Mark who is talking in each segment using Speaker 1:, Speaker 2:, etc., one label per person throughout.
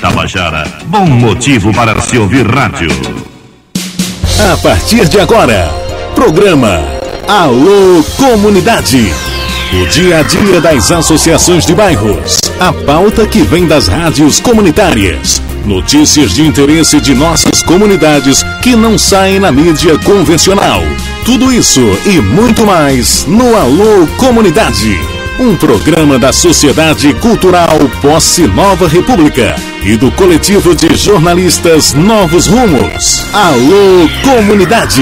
Speaker 1: Tabajara, bom motivo para se ouvir rádio.
Speaker 2: A partir de agora, programa Alô Comunidade. O dia a dia das associações de bairros. A pauta que vem das rádios comunitárias. Notícias de interesse de nossas comunidades que não saem na mídia convencional. Tudo isso e muito mais no Alô Comunidade. Um programa da Sociedade Cultural Posse Nova República e do coletivo de jornalistas Novos Rumos. Alô Comunidade.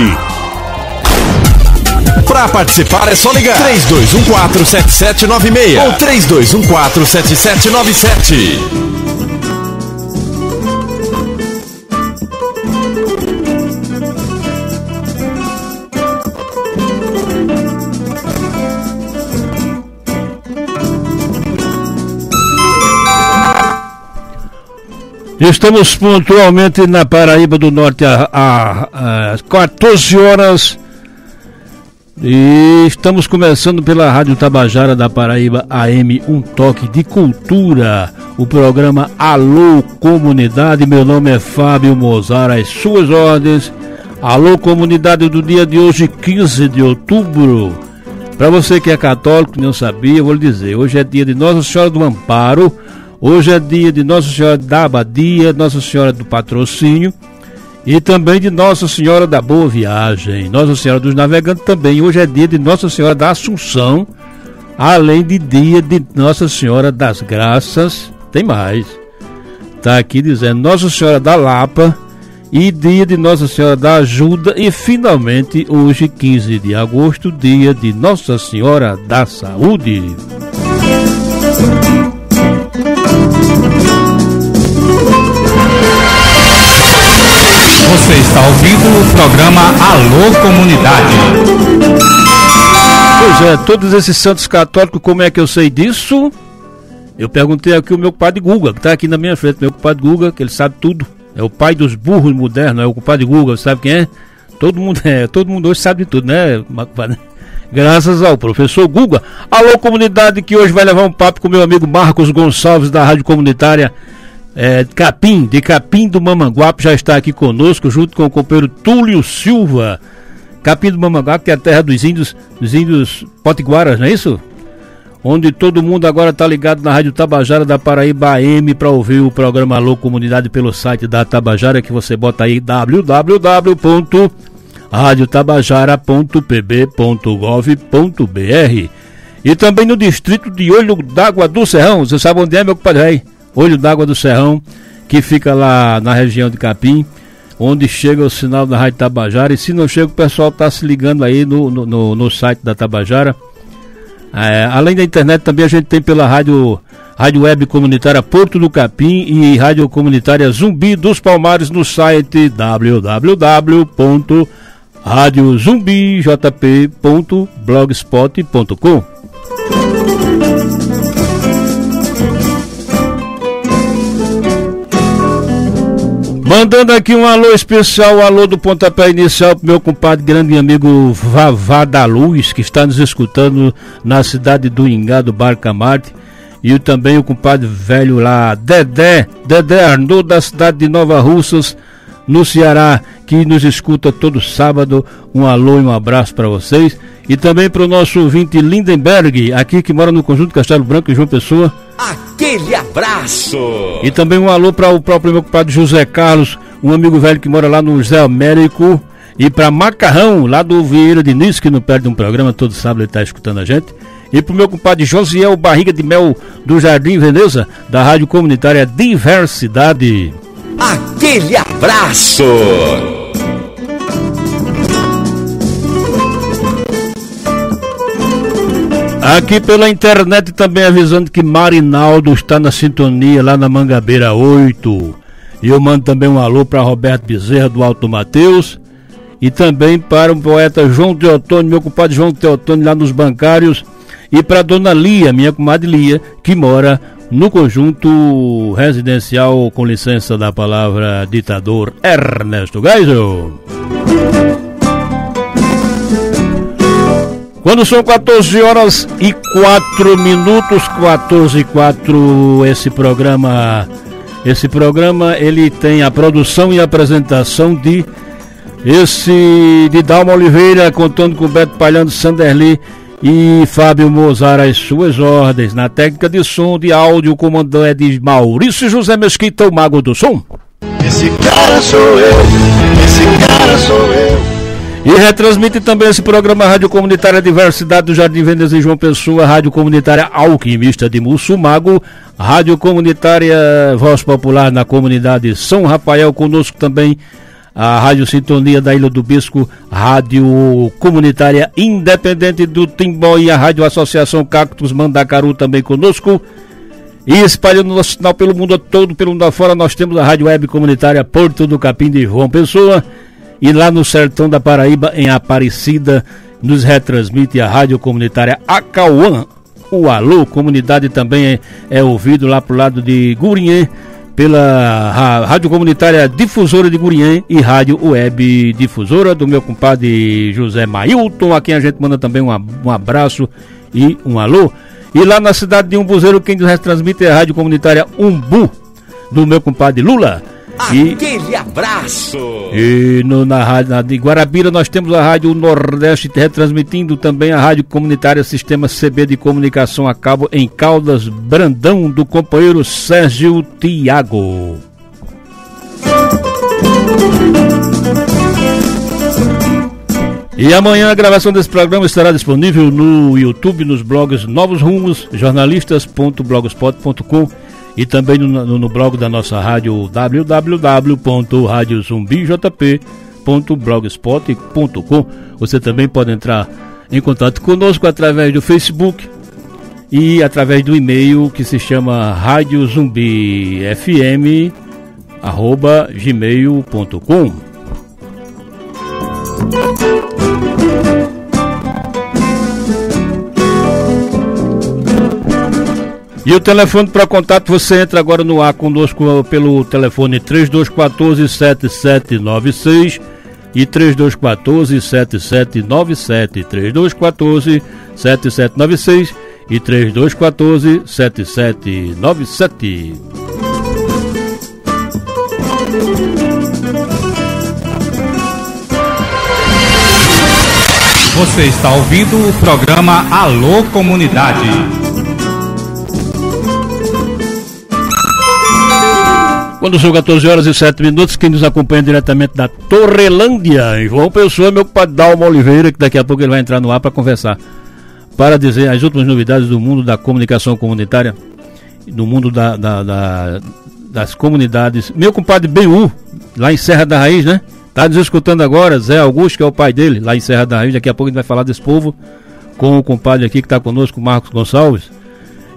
Speaker 3: Para participar é só ligar 3214-7796 ou 3214-7797.
Speaker 4: Estamos pontualmente na Paraíba do Norte às 14 horas e estamos começando pela Rádio Tabajara da Paraíba AM, um toque de cultura, o programa Alô Comunidade. Meu nome é Fábio Mozart, às suas ordens. Alô Comunidade do dia de hoje, 15 de outubro. Para você que é católico e não sabia, eu vou lhe dizer, hoje é dia de Nossa Senhora do Amparo. Hoje é dia de Nossa Senhora da Abadia, Nossa Senhora do Patrocínio e também de Nossa Senhora da Boa Viagem, Nossa Senhora dos Navegantes também. Hoje é dia de Nossa Senhora da Assunção, além de dia de Nossa Senhora das Graças, tem mais. Está aqui dizendo Nossa Senhora da Lapa e dia de Nossa Senhora da Ajuda e finalmente hoje, 15 de agosto, dia de Nossa Senhora da Saúde.
Speaker 5: Você está ouvindo o programa Alô Comunidade.
Speaker 4: Pois é, todos esses santos católicos, como é que eu sei disso? Eu perguntei aqui ao meu compadre Guga, que está aqui na minha frente, meu compadre Guga, que ele sabe tudo. É o pai dos burros modernos, é o compadre Guga, sabe quem é? Todo mundo hoje sabe de tudo, né? Graças ao professor Guga. Alô Comunidade, que hoje vai levar um papo com meu amigo Marcos Gonçalves, da Rádio Comunitária de Capim do Mamanguape, já está aqui conosco, junto com o companheiro Túlio Silva. Capim do Mamanguape, que é a terra dos índios potiguaras, não é isso? Onde todo mundo agora está ligado na Rádio Tabajara da Paraíba AM para ouvir o programa Alô Comunidade pelo site da Tabajara, que você bota aí www.radiotabajara.pb.gov.br. E também no distrito de Olho d'Água do Serrão. Você sabe onde é, meu compadre? Olho d'Água do Serrão, que fica lá na região de Capim, onde chega o sinal da Rádio Tabajara. E se não chega, o pessoal está se ligando aí no site da Tabajara. Além da internet, também a gente tem pela Rádio Web Comunitária Porto do Capim e Rádio Comunitária Zumbi dos Palmares no site www.radiozumbijp.blogspot.com. Mandando aqui um alô especial, alô do pontapé inicial pro meu compadre, grande amigo Vavá da Luz, que está nos escutando na cidade do Ingá, do Barca Marte. E também o compadre velho lá, Dedé Arnaud, da cidade de Nova Russas, no Ceará, que nos escuta todo sábado. Um alô e um abraço para vocês. E também para o nosso ouvinte Lindenberg, aqui que mora no Conjunto Castelo Branco, em João Pessoa.
Speaker 3: Aquele abraço!
Speaker 4: E também um alô para o próprio meu compadre José Carlos, um amigo velho que mora lá no José Américo. E para Macarrão, lá do Vieira de Nis, que não perde um programa, todo sábado ele está escutando a gente. E para o meu compadre Josiel Barriga de Mel, do Jardim Veneza, da Rádio Comunitária Diversidade.
Speaker 3: Aquele abraço!
Speaker 4: Aqui pela internet também avisando que Marinaldo está na sintonia lá na Mangabeira 8. E eu mando também um alô para Roberto Bezerra do Alto Mateus. E também para o poeta João Teotônio, meu compadre João Teotônio lá nos Bancários. E para Dona Lia, minha comadre Lia, que mora no conjunto residencial, com licença da palavra, ditador Ernesto Geisel. Quando são 14 horas e 4 minutos, 14 e 4, esse programa Esse programa ele tem a produção e apresentação de Dalma Oliveira, contando com Beto Palhando, Sanderli e Fábio Mozart às suas ordens. Na técnica de som de áudio, o comandante é de Maurício José Mesquita, o mago do som.
Speaker 6: Esse cara sou eu, esse cara sou eu.
Speaker 4: E retransmite também esse programa Rádio Comunitária Diversidade do Jardim Vendas em João Pessoa, Rádio Comunitária Alquimista de Mussumago, Rádio Comunitária Voz Popular na comunidade São Rafael, conosco também a Rádio Sintonia da Ilha do Bisco, Rádio Comunitária Independente do Timbó e a Rádio Associação Cactus Mandacaru também conosco. E espalhando nosso sinal pelo mundo todo, pelo mundo afora, nós temos a Rádio Web Comunitária Porto do Capim de João Pessoa. E lá no sertão da Paraíba, em Aparecida, nos retransmite a Rádio Comunitária Acauã. O Alô Comunidade também é ouvido lá pro lado de Gurinhém, pela Rádio Comunitária Difusora de Gurinhém e Rádio Web Difusora do meu compadre José Mailton, a quem a gente manda também um abraço e um alô. E lá na cidade de Umbuzeiro, quem nos retransmite é a Rádio Comunitária Umbu, do meu compadre Lula.
Speaker 3: Aquele abraço!
Speaker 4: E na rádio de Guarabira nós temos a Rádio Nordeste retransmitindo também a Rádio Comunitária Sistema CB de Comunicação a Cabo em Caldas Brandão, do companheiro Sérgio Tiago. E amanhã a gravação desse programa estará disponível no YouTube, nos blogs Novos Rumos, jornalistas.blogspot.com e também no blog da nossa rádio www.radiozumbijp.blogspot.com. Você também pode entrar em contato conosco através do Facebook e através do e-mail que se chama radiozumbifm@gmail.com. E o telefone para contato, você entra agora no ar conosco pelo telefone 3214-7796 e 3214-7797, 3214-7796 e 3214-7797.
Speaker 5: Você está ouvindo o programa Alô Comunidade.
Speaker 4: Quando são 14 horas e 7 minutos, quem nos acompanha diretamente da Torrelândia, em João Pessoa, meu compadre Dalma Oliveira, que daqui a pouco ele vai entrar no ar para conversar, para dizer as últimas novidades do mundo da comunicação comunitária, do mundo das comunidades. Meu compadre Benhu, lá em Serra da Raiz, né? Tá nos escutando agora, Zé Augusto, que é o pai dele, lá em Serra da Raiz. Daqui a pouco a gente vai falar desse povo com o compadre aqui que está conosco, Marcos Gonçalves.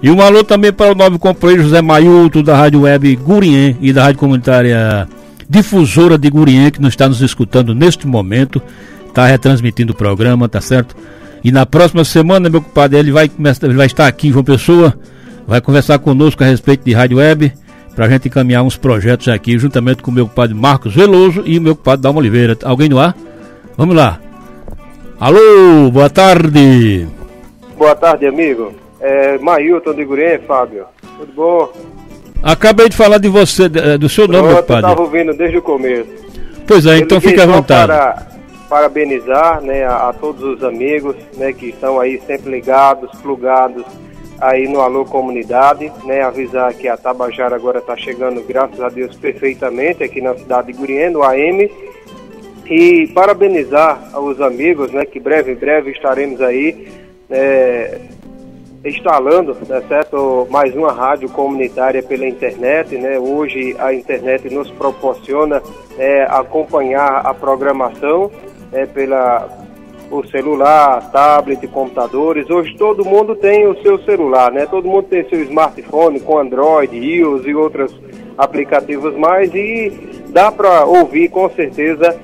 Speaker 4: E um alô também para o novo companheiro José Mailton, da Rádio Web Gurinhém e da Rádio Comunitária Difusora de Gurinhém, que nos está nos escutando neste momento, está retransmitindo o programa, tá certo? E na próxima semana, meu compadre, ele vai estar aqui em João Pessoa, vai conversar conosco a respeito de Rádio Web, para a gente encaminhar uns projetos aqui, juntamente com o meu compadre Marcos Veloso e o meu compadre Dalma Oliveira. Alguém no ar? Vamos lá. Alô, boa tarde.
Speaker 7: Boa tarde, amigo. Mailton de Gurinhém, Fábio. Tudo bom?
Speaker 4: Acabei de falar de você, do seu nome, meu compadre.
Speaker 7: Eu estava ouvindo desde o começo.
Speaker 4: Pois é, então fique à vontade.
Speaker 7: Para parabenizar, né, a todos os amigos, né, que estão aí sempre ligados, plugados aí no Alô Comunidade, né, avisar que a Tabajara agora está chegando, graças a Deus, perfeitamente aqui na cidade de Gurinhém, no AM, e parabenizar os amigos, né, que em breve estaremos aí instalando, né, certo, mais uma rádio comunitária pela internet, né. Hoje a internet nos proporciona acompanhar a programação o celular, tablet, computadores. Hoje todo mundo tem o seu celular, né? Todo mundo tem seu smartphone com Android, iOS e outros aplicativos mais, e dá para ouvir com certeza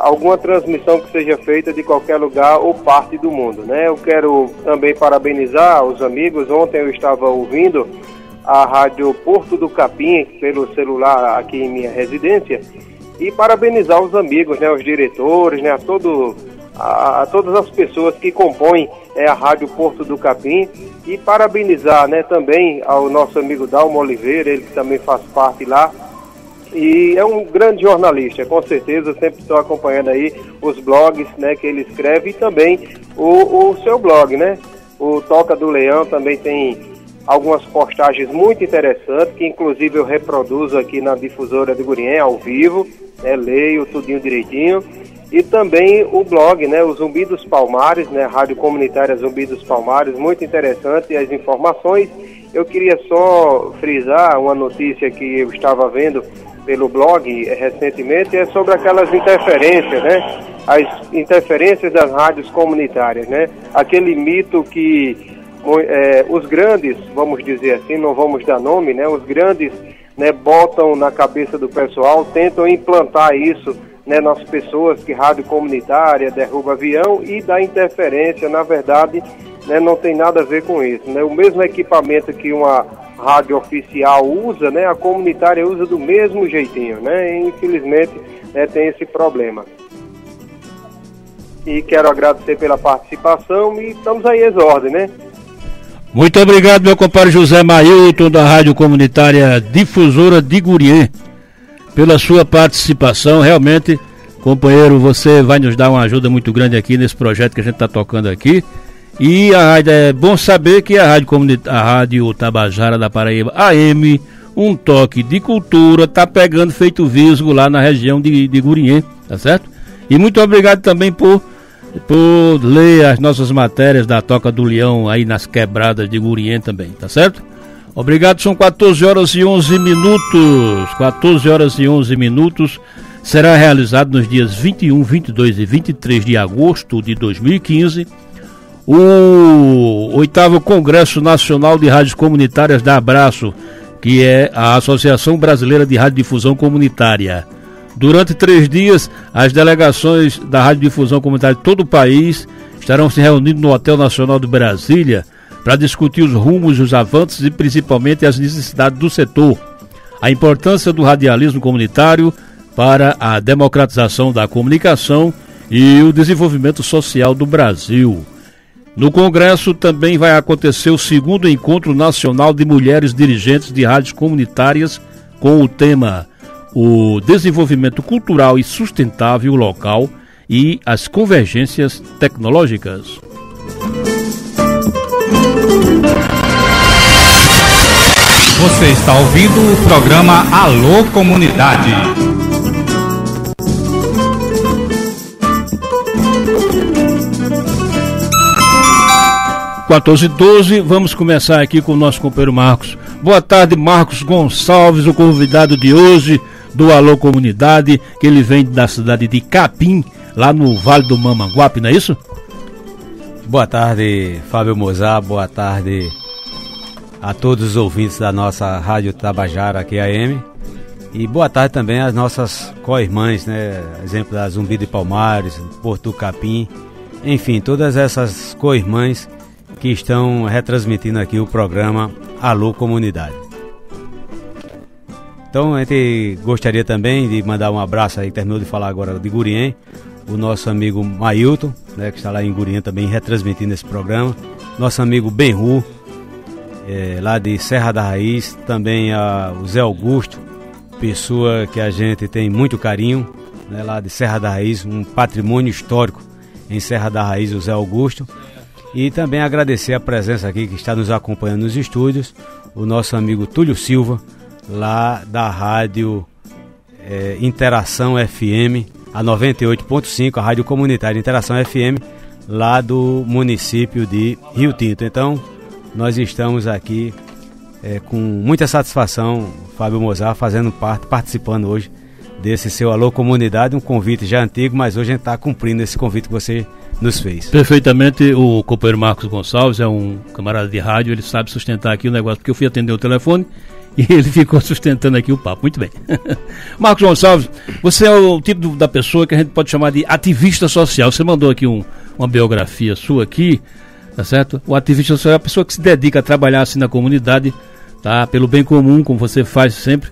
Speaker 7: alguma transmissão que seja feita de qualquer lugar ou parte do mundo, né? Eu quero também parabenizar os amigos. Ontem eu estava ouvindo a rádio Porto do Capim pelo celular aqui em minha residência, e parabenizar os amigos, né, os diretores, né, a todas as pessoas que compõem a Rádio Porto do Capim, e parabenizar, né, também ao nosso amigo Dalmo Oliveira, ele que também faz parte lá, e é um grande jornalista, com certeza. Eu sempre estou acompanhando aí os blogs, né, que ele escreve, e também o seu blog, né, o Toca do Leão também tem algumas postagens muito interessantes, que inclusive eu reproduzo aqui na Difusora de Gurien, ao vivo, né, leio tudinho direitinho. E também o blog, né, o Zumbi dos Palmares, né, Rádio Comunitária Zumbi dos Palmares, muito interessante as informações. Eu queria só frisar uma notícia que eu estava vendo pelo blog recentemente, é sobre aquelas interferências, né, as interferências das rádios comunitárias, né, aquele mito que os grandes, vamos dizer assim, não vamos dar nome, né, os grandes, né, botam na cabeça do pessoal, tentam implantar isso, né, nas pessoas, que rádio comunitária derruba avião e dá interferência. Na verdade, né, não tem nada a ver com isso, né? O mesmo equipamento que uma rádio oficial usa, né, a comunitária usa do mesmo jeitinho, né? E, infelizmente, né, tem esse problema. E quero agradecer pela participação e estamos aí às ordens, né?
Speaker 4: Muito obrigado, meu compadre José Mailton, da Rádio Comunitária Difusora de Gurien, pela sua participação. Realmente, companheiro, você vai nos dar uma ajuda muito grande aqui nesse projeto que a gente está tocando aqui. E a rádio, é bom saber que a Rádio Tabajara da Paraíba AM, um toque de cultura, está pegando feito visgo lá na região de Gurien, tá certo? E muito obrigado também por ler as nossas matérias da Toca do Leão aí nas quebradas de Gurien também, tá certo? Obrigado, são 14 horas e 11 minutos. 14 horas e 11 minutos. Será realizado nos dias 21, 22 e 23 de agosto de 2015 o 8º Congresso Nacional de Rádios Comunitárias da Abraço, que é a Associação Brasileira de Radiodifusão Comunitária. Durante 3 dias, as delegações da Radiodifusão Comunitária de todo o país estarão se reunindo no Hotel Nacional de Brasília para discutir os rumos e os avanços e principalmente as necessidades do setor, a importância do radialismo comunitário para a democratização da comunicação e o desenvolvimento social do Brasil. No Congresso também vai acontecer o 2º Encontro Nacional de Mulheres Dirigentes de Rádios Comunitárias, com o tema o desenvolvimento cultural e sustentável local e as convergências tecnológicas.
Speaker 5: Você está ouvindo o programa Alô Comunidade.
Speaker 4: Às 14h12, vamos começar aqui com o nosso companheiro Marcos. Boa tarde, Marcos Gonçalves, o convidado de hoje do Alô Comunidade, que ele vem da cidade de Capim, lá no Vale do Mamanguape, não é isso?
Speaker 8: Boa tarde, Fábio Mozart, boa tarde a todos os ouvintes da nossa Rádio Tabajara aqui AM, e boa tarde também às nossas co-irmãs, né? Exemplo da Zumbi de Palmares, Porto Capim, enfim, todas essas co-irmãs que estão retransmitindo aqui o programa Alô Comunidade. Então a gente gostaria também de mandar um abraço aí, terminou de falar agora de Gurien, o nosso amigo Mailton, né, que está lá em Gurien também retransmitindo esse programa, nosso amigo Benhu, lá de Serra da Raiz, também o Zé Augusto, pessoa que a gente tem muito carinho, né, lá de Serra da Raiz, um patrimônio histórico em Serra da Raiz, o Zé Augusto. E também agradecer a presença aqui que está nos acompanhando nos estúdios, o nosso amigo Túlio Silva, lá da Rádio Interação FM, a 98.5, a Rádio Comunitária Interação FM, lá do município de Rio Tinto. Então, nós estamos aqui com muita satisfação, Fábio Mozart, fazendo parte, participando hoje desse seu Alô Comunidade, um convite já antigo, mas hoje a gente está cumprindo esse convite que você nos fez.
Speaker 4: Perfeitamente, o companheiro Marcos Gonçalves é um camarada de rádio, ele sabe sustentar aqui o negócio, porque eu fui atender o telefone e ele ficou sustentando aqui o papo. Muito bem. Marcos Gonçalves, você é o tipo da pessoa que a gente pode chamar de ativista social. Você mandou aqui uma biografia sua aqui, tá certo? O ativista social é a pessoa que se dedica a trabalhar assim na comunidade, tá? Pelo bem comum, como você faz sempre,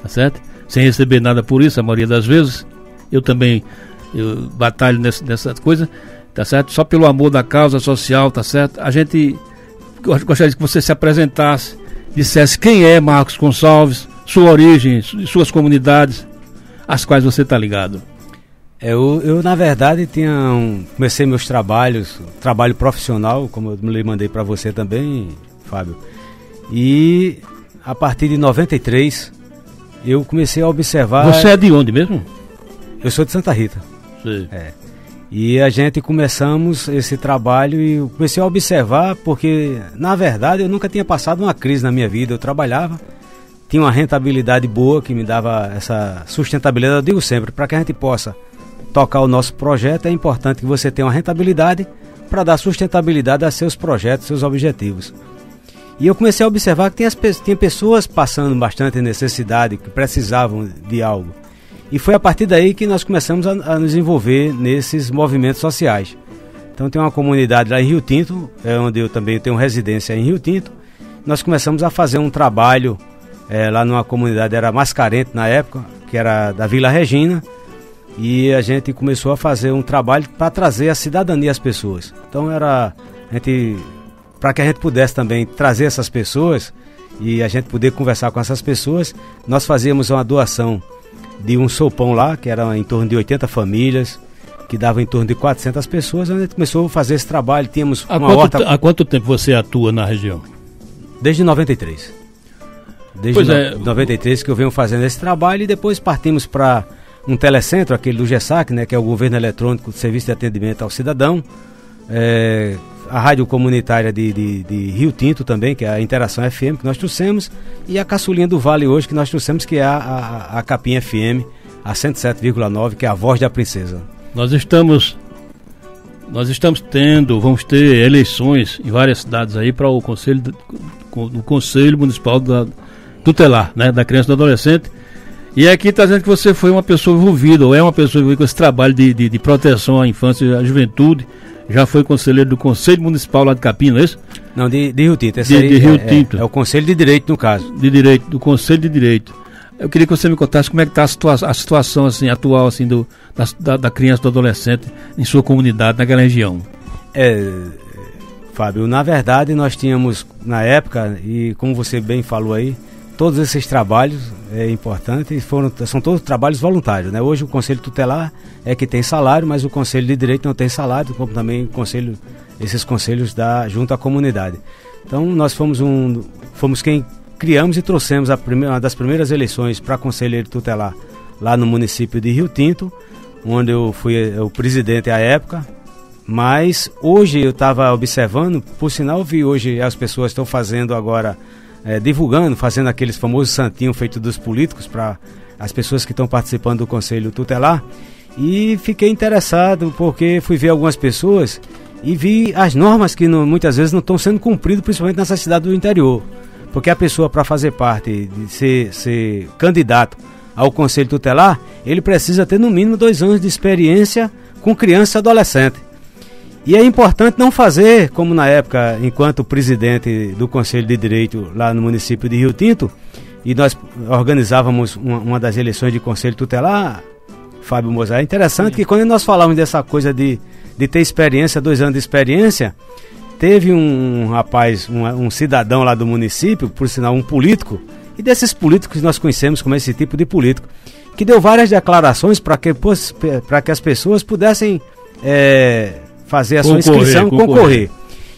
Speaker 4: tá certo? Sem receber nada por isso, a maioria das vezes. Eu também eu batalho nessa coisa, tá certo? Só pelo amor da causa social, tá certo? A gente gostaria que você se apresentasse, dissesse quem é Marcos Gonçalves, sua origem, suas comunidades, às quais você está ligado.
Speaker 8: Eu na verdade comecei meus trabalho profissional, como eu lhe mandei para você também, Fábio, e a partir de 93 eu comecei a observar...
Speaker 4: Você é de onde mesmo?
Speaker 8: Eu sou de Santa Rita.
Speaker 4: Sim.
Speaker 8: E a gente começamos esse trabalho e eu comecei a observar porque, na verdade, eu nunca tinha passado uma crise na minha vida. Eu trabalhava, tinha uma rentabilidade boa que me dava essa sustentabilidade. Eu digo sempre, para que a gente possa tocar o nosso projeto, é importante que você tenha uma rentabilidade para dar sustentabilidade a seus projetos, seus objetivos. E eu comecei a observar que tinha pessoas passando bastante necessidade, que precisavam de algo. E foi a partir daí que nós começamos a nos envolver nesses movimentos sociais. Então tem uma comunidade lá em Rio Tinto, onde eu também tenho residência em Rio Tinto. Nós começamos a fazer um trabalho lá numa comunidade, era mais carente na época, que era da Vila Regina. E a gente começou a fazer um trabalho para trazer a cidadania às pessoas. Então para que a gente pudesse também trazer essas pessoas e a gente poder conversar com essas pessoas, nós fazíamos uma doação de um sopão lá, que era em torno de 80 famílias, que dava em torno de 400 pessoas. A gente começou a fazer esse trabalho, tínhamos
Speaker 4: Há quanto tempo você atua na região?
Speaker 8: Desde 93. Desde 93 que eu venho fazendo esse trabalho, e depois partimos para um telecentro, aquele do GESAC, né, que é o Governo Eletrônico de Serviço de Atendimento ao Cidadão, a rádio comunitária de Rio Tinto também, que é a Interação FM, que nós trouxemos, e a Caçulinha do Vale hoje, que nós trouxemos, que é a Capim FM, a 107,9, que é a voz da princesa.
Speaker 4: Vamos ter eleições em várias cidades aí para o Conselho Municipal Tutelar, né, da Criança e do Adolescente. E aqui está dizendo que você foi uma pessoa envolvida, ou é uma pessoa envolvida com esse trabalho de proteção à infância e à juventude. Já foi conselheiro do Conselho Municipal lá de Capim, não é isso?
Speaker 8: Não, de Rio Tinto.
Speaker 4: De Rio Tinto.
Speaker 8: É o Conselho de Direito, no caso.
Speaker 4: De Direito, do Conselho de Direito. Eu queria que você me contasse como é que está a situação assim, atual assim, da criança e do adolescente em sua comunidade, naquela região.
Speaker 8: Fábio, na verdade nós tínhamos, na época, e como você bem falou aí, todos esses trabalhos importantes são todos trabalhos voluntários, né? Hoje o Conselho Tutelar é que tem salário, mas o Conselho de Direito não tem salário, como também esses conselhos junto à comunidade. Então nós fomos quem criamos e trouxemos uma das primeiras eleições para conselheiro tutelar lá no município de Rio Tinto, onde eu fui o presidente à época. Mas hoje eu estava observando, por sinal vi hoje as pessoas estão fazendo agora, divulgando, fazendo aqueles famosos santinhos feitos dos políticos para as pessoas que estão participando do Conselho Tutelar, e fiquei interessado porque fui ver algumas pessoas e vi as normas que muitas vezes não estão sendo cumpridas, principalmente nessa cidade do interior, porque a pessoa, para fazer parte de ser candidato ao Conselho Tutelar, ele precisa ter no mínimo 2 anos de experiência com criança e adolescente. E é importante não fazer, como na época, enquanto presidente do Conselho de Direito lá no município de Rio Tinto, e nós organizávamos uma das eleições de Conselho Tutelar, Fábio Mozart. É interessante que quando nós falamos dessa coisa de ter experiência, 2 anos de experiência, teve um rapaz, um cidadão lá do município, por sinal um político, e desses políticos nós conhecemos como esse tipo de político, que deu várias declarações para que as pessoas pudessem fazer a sua inscrição, concorrer.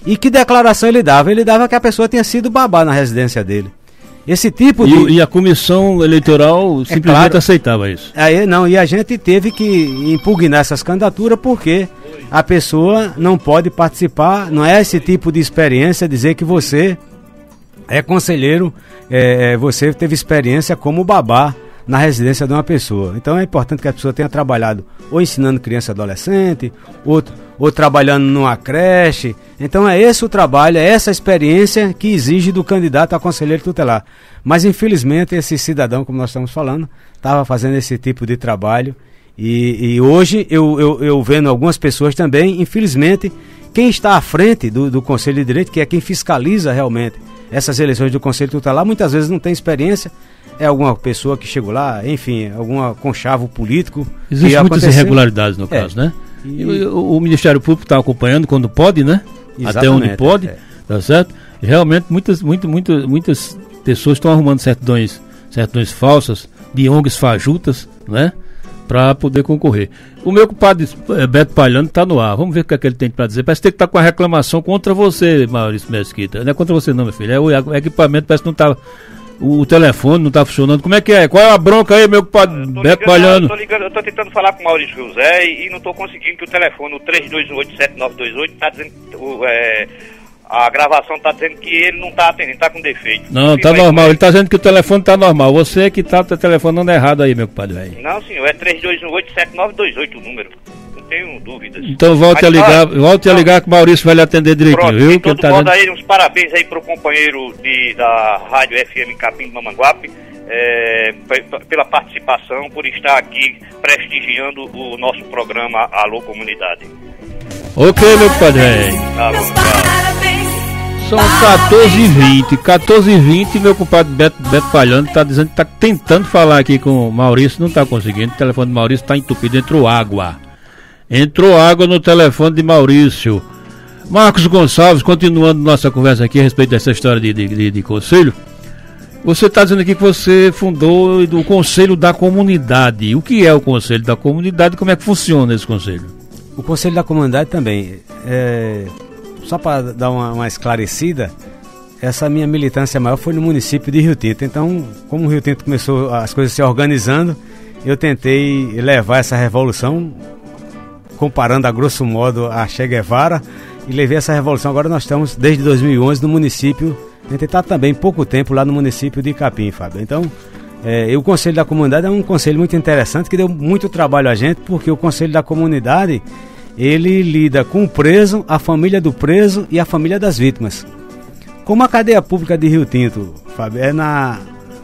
Speaker 8: E que declaração ele dava? Ele dava que a pessoa tinha sido babá na residência dele. Esse tipo
Speaker 4: E a comissão eleitoral simplesmente aceitava isso.
Speaker 8: E a gente teve que impugnar essas candidaturas porque a pessoa não pode participar, não é esse tipo de experiência dizer que você é conselheiro, você teve experiência como babá na residência de uma pessoa. Então é importante que a pessoa tenha trabalhado ou ensinando criança e adolescente, ou trabalhando numa creche. Então é esse o trabalho, é essa experiência que exige do candidato a conselheiro tutelar. Mas infelizmente esse cidadão, como nós estamos falando, estava fazendo esse tipo de trabalho, e hoje eu vendo algumas pessoas também, infelizmente, quem está à frente do Conselho de Direito, que é quem fiscaliza realmente essas eleições do Conselho Tutelar, muitas vezes não tem experiência, é alguma pessoa que chegou lá, enfim, alguma conchavo político.
Speaker 4: Existem muitas irregularidades no caso, né? E o Ministério Público está acompanhando quando pode, né? Até onde pode, tá certo? Realmente muitas pessoas estão arrumando certidões falsas, de ONGs fajutas, né? Para poder concorrer. O meu compadre Beto Palhano está no ar. Vamos ver o que é que ele tem para dizer. Parece que ele está com uma reclamação contra você, Maurício Mesquita. Não é contra você não, meu filho. O equipamento parece que não está... O telefone não está funcionando. Como é que é? Qual é a bronca aí, meu compadre Beto Palhano?
Speaker 9: Eu tô tentando falar com o Maurício José e não estou conseguindo, que o telefone, o 32187928, está dizendo... A gravação está dizendo que ele não está atendendo, está com defeito. Não,
Speaker 4: está normal. Ele está dizendo que o telefone está normal. Você que está telefonando errado aí, meu compadre velho.
Speaker 9: Não, senhor, é 32187928 o número. Não tenho dúvidas.
Speaker 4: Então volte a ligar que o Maurício vai lhe atender direitinho,
Speaker 9: pronto,
Speaker 4: viu?
Speaker 9: De todo modo, aí, uns parabéns aí pro companheiro da Rádio FM Capim do Mamanguape, pela participação, por estar aqui prestigiando o nosso programa Alô Comunidade.
Speaker 4: Ok, meu compadre velho.
Speaker 9: Tá bom,
Speaker 4: são 14h20, meu compadre Beto Palhano está dizendo que está tentando falar aqui com o Maurício, não está conseguindo. O telefone de Maurício está entupido, entrou água no telefone de Maurício. Marcos Gonçalves, continuando nossa conversa aqui a respeito dessa história de conselho. Você está dizendo aqui que você fundou o Conselho da Comunidade. O que é o Conselho da Comunidade e como é que funciona esse conselho?
Speaker 8: O Conselho da Comunidade também só para dar uma esclarecida, essa minha militância maior foi no município de Rio Tinto. Então, como o Rio Tinto começou as coisas se organizando, eu tentei levar essa revolução, comparando a grosso modo a Che Guevara, e levei essa revolução. Agora nós estamos desde 2011 no município, a gente está também pouco tempo lá no município de Capim, Fábio. Então, o Conselho da Comunidade é um conselho muito interessante, que deu muito trabalho a gente, porque o Conselho da Comunidade, ele lida com o preso, a família do preso e a família das vítimas. Como a cadeia pública de Rio Tinto, Fábio,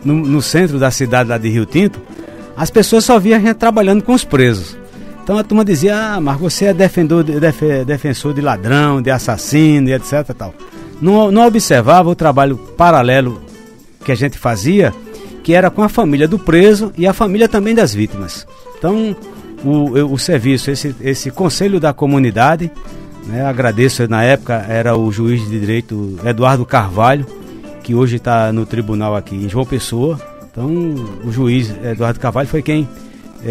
Speaker 8: no centro da cidade lá de Rio Tinto, as pessoas só viam a gente trabalhando com os presos. Então a turma dizia, mas você é defensor de ladrão, de assassino e etc. Tal. Não observava o trabalho paralelo que a gente fazia, que era com a família do preso e a família também das vítimas. Então, o serviço, esse Conselho da Comunidade, né, agradeço, na época era o juiz de direito Eduardo Carvalho, que hoje está no tribunal aqui em João Pessoa. Então, o juiz Eduardo Carvalho foi quem,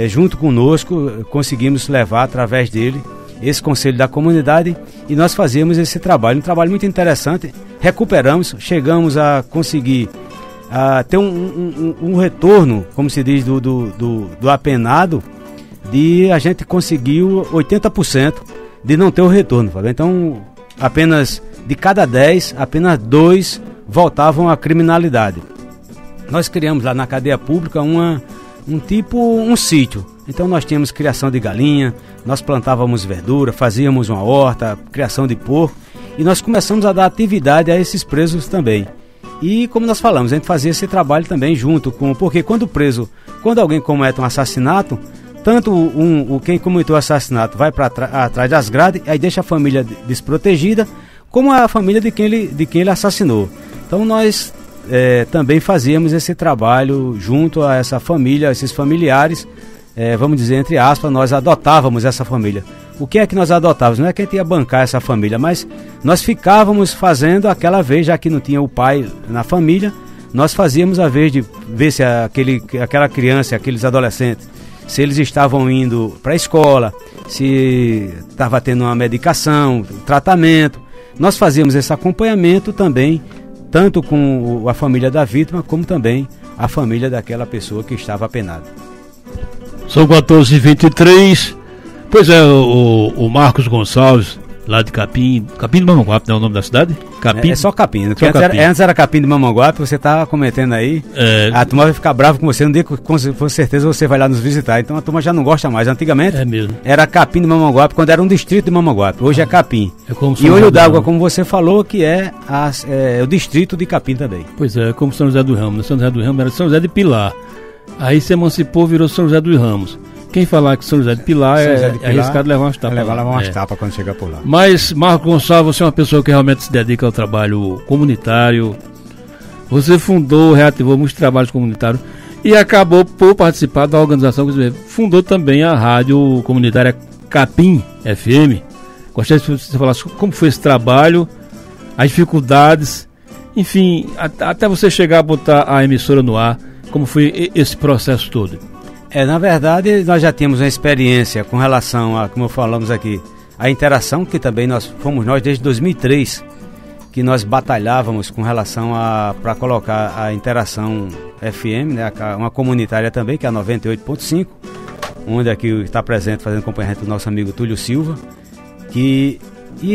Speaker 8: junto conosco, conseguimos levar através dele esse Conselho da Comunidade, e nós fazíamos esse trabalho, um trabalho muito interessante. Recuperamos, chegamos a conseguir ter um retorno, como se diz, do apenado. A gente conseguiu 80% de não ter o retorno, Fábio. Então, apenas de cada 10, apenas 2 voltavam à criminalidade. Nós criamos lá na cadeia pública um sítio. Então nós tínhamos criação de galinha, nós plantávamos verdura, fazíamos uma horta, criação de porco, e nós começamos a dar atividade a esses presos também. E como nós falamos, a gente fazia esse trabalho também junto com... Porque quando alguém comete um assassinato, tanto quem cometeu o assassinato vai para atrás das grades, aí deixa a família desprotegida, como a família de quem ele assassinou. Então nós também fazíamos esse trabalho junto a essa família, esses familiares, vamos dizer, entre aspas, nós adotávamos essa família. O que é que nós adotávamos? Não é que a gente ia bancar essa família, mas nós ficávamos fazendo aquela vez, já que não tinha o pai na família, nós fazíamos a vez de ver se aquela criança, aqueles adolescentes, se eles estavam indo para a escola, se estava tendo uma medicação, tratamento. Nós fazíamos esse acompanhamento também, tanto com a família da vítima, como também a família daquela pessoa que estava apenada.
Speaker 4: São 14h23. Pois é, o Marcos Gonçalves, lá de Capim do Mamanguape, não é o nome da cidade?
Speaker 8: Capim? É só Capim. Antes era Capim do Mamanguape, você está cometendo aí. A turma vai ficar brava com você, um dia com certeza você vai lá nos visitar. Então a turma já não gosta mais. Antigamente era Capim do Mamanguape, quando era um distrito de Mamanguape. Hoje é Capim. E Olho d'Água, como você falou, que é o distrito de Capim também.
Speaker 4: Pois é, como São José dos Ramos. São José dos Ramos era São José de Pilar. Aí se emancipou, virou São José dos Ramos. Quem falar que São José de Pilar é arriscado levar umas tapas.
Speaker 8: Levar umas tapas quando chegar por lá.
Speaker 4: Mas, Marcos Gonçalves, você é uma pessoa que realmente se dedica ao trabalho comunitário, você fundou, reativou muitos trabalhos comunitários e acabou por participar da organização, fundou também a rádio comunitária Capim FM. Gostaria que você falasse como foi esse trabalho, as dificuldades, enfim, até você chegar a botar a emissora no ar, como foi esse processo todo?
Speaker 8: Na verdade, nós já tínhamos uma experiência com relação a, como falamos aqui, a interação, que também fomos nós desde 2003, que nós batalhávamos com relação para colocar a Interação FM, né, uma comunitária também, que é a 98.5, onde aqui está presente, fazendo acompanhamento do nosso amigo Túlio Silva. E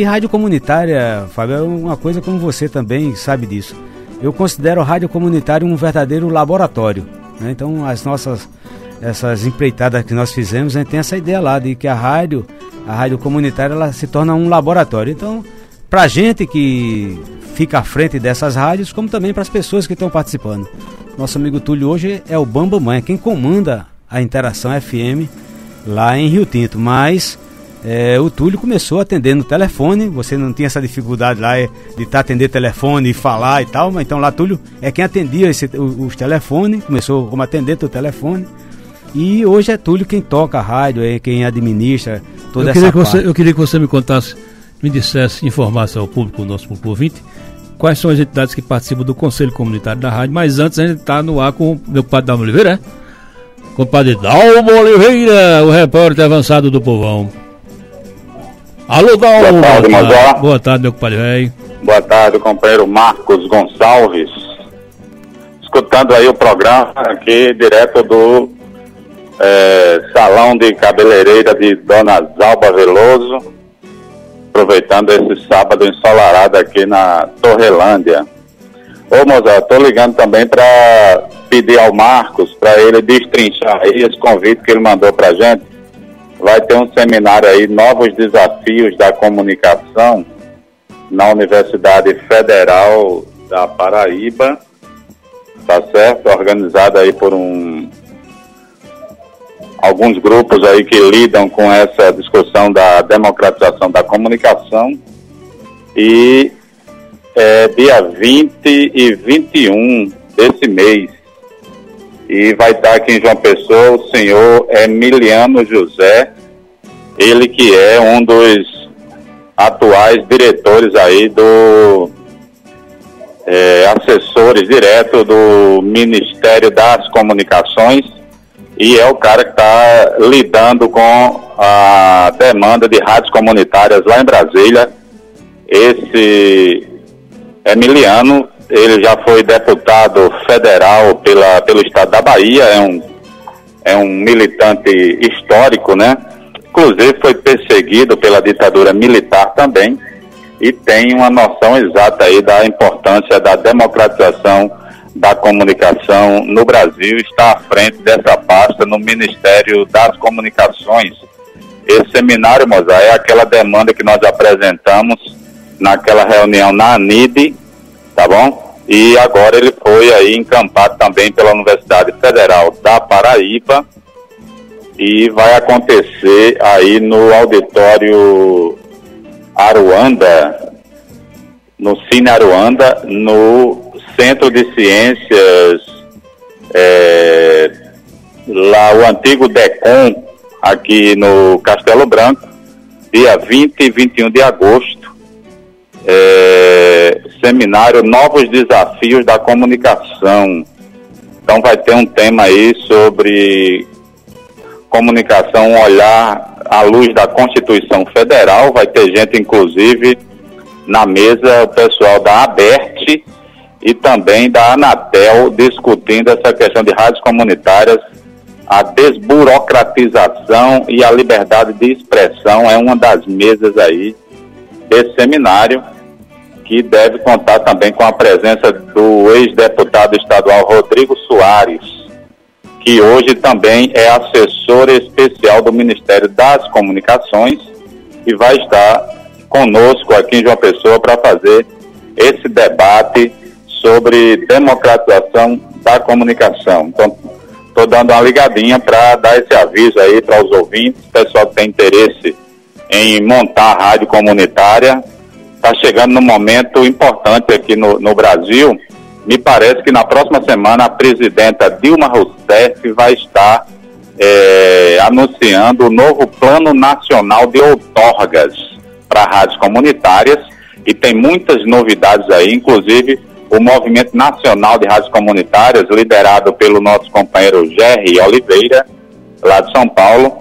Speaker 8: rádio comunitária, Fábio, é uma coisa como você também sabe disso. Eu considero a rádio comunitária um verdadeiro laboratório, né? Então, essas empreitadas que nós fizemos, a gente tem essa ideia lá de que a rádio comunitária, ela se torna um laboratório. Então, para a gente que fica à frente dessas rádios, como também para as pessoas que estão participando. Nosso amigo Túlio hoje é o Bambamã, é quem comanda a Interação FM lá em Rio Tinto, mas o Túlio começou atendendo no telefone. Você não tinha essa dificuldade lá de atender telefone e falar e tal, mas então lá Túlio é quem atendia os telefones, começou como atendente do telefone, e hoje é Túlio quem toca a rádio, é quem administra toda essa parte.
Speaker 4: Eu queria que você me dissesse, informasse ao público, nosso público ouvinte, quais são as entidades que participam do Conselho Comunitário da Rádio, mas antes a gente está no ar com o meu compadre Dalmo Oliveira, Compadre Dalmo Oliveira, o repórter avançado do povão. Alô, Dalmo.
Speaker 10: Boa tarde, Mozart.
Speaker 4: Boa tarde, meu compadre velho.
Speaker 10: Boa tarde, companheiro Marcos Gonçalves. Escutando aí o programa aqui, direto do Salão de Cabeleireira de Dona Zalba Veloso. Aproveitando esse sábado ensolarado aqui na Torrelândia. Ô, Mozart, tô ligando também para pedir ao Marcos, para ele destrinchar aí esse convite que ele mandou pra gente. Vai ter um seminário aí, Novos Desafios da Comunicação, na Universidade Federal da Paraíba, tá certo? Organizado aí por alguns grupos aí que lidam com essa discussão da democratização da comunicação. E dia 20 e 21 desse mês. E vai estar aqui em João Pessoa o senhor Emiliano José, ele que é um dos atuais diretores aí assessores direto do Ministério das Comunicações, e é o cara que está lidando com a demanda de rádios comunitárias lá em Brasília. Esse Emiliano, ele já foi deputado federal pelo estado da Bahia, é um militante histórico, né? Inclusive foi perseguido pela ditadura militar também, e tem uma noção exata aí da importância da democratização da comunicação no Brasil, está à frente dessa pasta no Ministério das Comunicações. Esse seminário, Mozart, é aquela demanda que nós apresentamos naquela reunião na ANID, tá bom? E agora ele foi aí encampado também pela Universidade Federal da Paraíba, e vai acontecer aí no auditório Aruanda, no Cine Aruanda, no Centro de Ciências, lá o antigo DECOM, aqui no Castelo Branco, dia 20 e 21 de agosto, seminário Novos Desafios da Comunicação. Então vai ter um tema aí sobre comunicação, um olhar à luz da Constituição Federal. Vai ter gente, inclusive, na mesa, o pessoal da ABERT e também da Anatel, discutindo essa questão de rádios comunitárias. A desburocratização e a liberdade de expressão é uma das mesas aí desse seminário, que deve contar também com a presença do ex-deputado estadual Rodrigo Soares, que hoje também é assessor especial do Ministério das Comunicações e vai estar conosco aqui em João Pessoa para fazer esse debate sobre democratização da comunicação. Então, estou dando uma ligadinha para dar esse aviso aí para os ouvintes, pessoal que tem interesse em montar a rádio comunitária. Está chegando num momento importante aqui no Brasil, me parece que na próxima semana a presidenta Dilma Rousseff vai estar anunciando o novo Plano Nacional de Outorgas para rádios comunitárias, e tem muitas novidades aí, inclusive o Movimento Nacional de Rádios Comunitárias, liderado pelo nosso companheiro Jerry Oliveira, lá de São Paulo,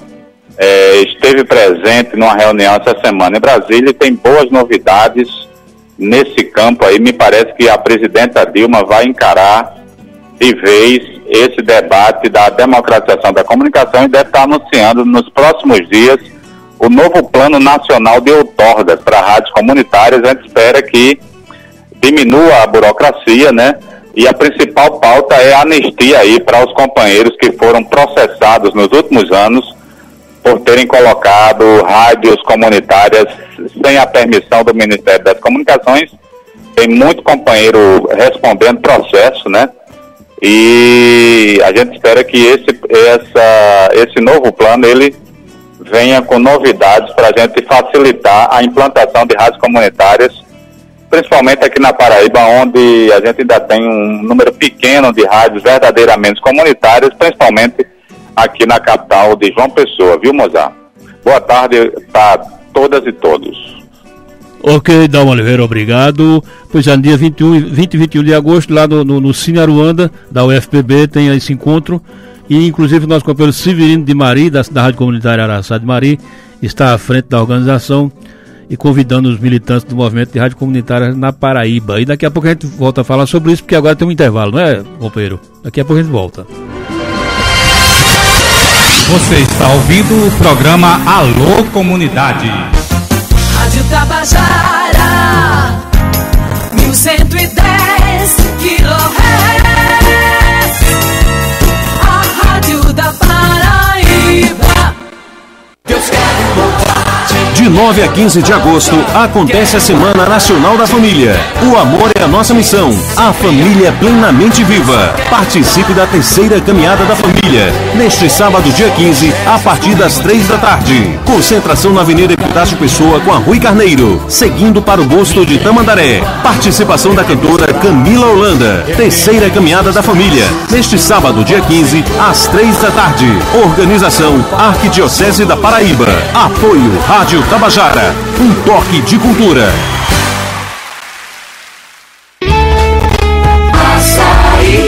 Speaker 10: esteve presente numa reunião essa semana em Brasília e tem boas novidades nesse campo aí. Me parece que a presidenta Dilma vai encarar de vez esse debate da democratização da comunicação e deve estar anunciando nos próximos dias o novo Plano Nacional de Outorgas para rádios comunitárias. A gente espera que diminua a burocracia, né? E a principal pauta é a anistia aí para os companheiros que foram processados nos últimos anos por terem colocado rádios comunitárias sem a permissão do Ministério das Comunicações. Tem muito companheiro respondendo processo, né? E a gente espera que esse novo plano, ele venha com novidades para a gente facilitar a implantação de rádios comunitárias, principalmente aqui na Paraíba, onde a gente ainda tem um número pequeno de rádios verdadeiramente comunitárias, principalmente aqui na capital de João Pessoa, viu, Mozart? Boa tarde para todas e todos.
Speaker 4: Ok, Dalmo Oliveira, obrigado. Pois é, no dia 20 e 21 de agosto, lá no Cine Aruanda, da UFPB, tem esse encontro. E, inclusive, o nosso companheiro Severino de Mari, da Rádio Comunitária Araçá de Mari, está à frente da organização e convidando os militantes do movimento de rádio comunitária na Paraíba. E daqui a pouco a gente volta a falar sobre isso, porque agora tem um intervalo, não é, companheiro? Daqui a pouco a gente volta.
Speaker 5: Você está ouvindo o programa Alô Comunidade.
Speaker 11: Rádio Tabajara, 1110 kHz, a rádio da Paraíba. Deus quer louvar.
Speaker 2: De 9 a 15 de agosto, acontece a Semana Nacional da Família. O amor é a nossa missão. A família plenamente viva. Participe da terceira Caminhada da Família. Neste sábado, dia 15, a partir das 3 da tarde. Concentração na Avenida Epitácio Pessoa com a Rui Carneiro, seguindo para o Gosto de Tamandaré. Participação da cantora Camila Holanda. Terceira Caminhada da Família. Neste sábado, dia 15, às 3 da tarde. Organização Arquidiocese da Paraíba. Apoio Rádio Tabajara, um toque de cultura.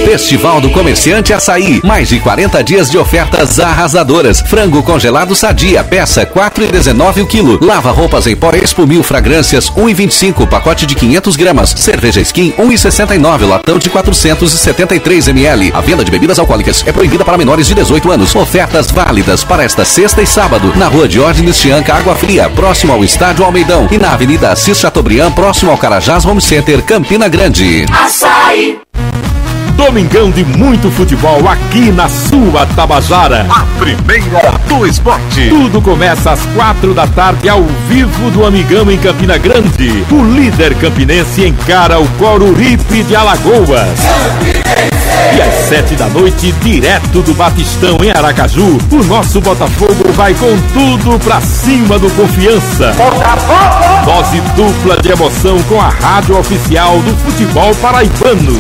Speaker 12: Festival do Comerciante Açaí. Mais de 40 dias de ofertas arrasadoras. Frango congelado Sadia, peça 4,19 o quilo. Lava roupas em pó Expo 1000 fragrâncias 1,25, pacote de 500 gramas. Cerveja Skin 1,69, latão de 473 ml. A venda de bebidas alcoólicas é proibida para menores de 18 anos. Ofertas válidas para esta sexta e sábado. Na rua Diógenes Chianca, Água Fria, próximo ao Estádio Almeidão. E na Avenida Assis Chateaubriand, próximo ao Carajás Home Center, Campina Grande.
Speaker 11: Açaí.
Speaker 2: Domingão de muito futebol aqui na sua Tabajara. A primeira do esporte. Tudo começa às 4 da tarde ao vivo do Amigão em Campina Grande. O líder campinense encara o Coruripe de Alagoas. E às 7 da noite, direto do Batistão em Aracaju, o nosso Botafogo vai com tudo pra cima do Confiança. Dose dupla de emoção com a rádio oficial do futebol paraibano.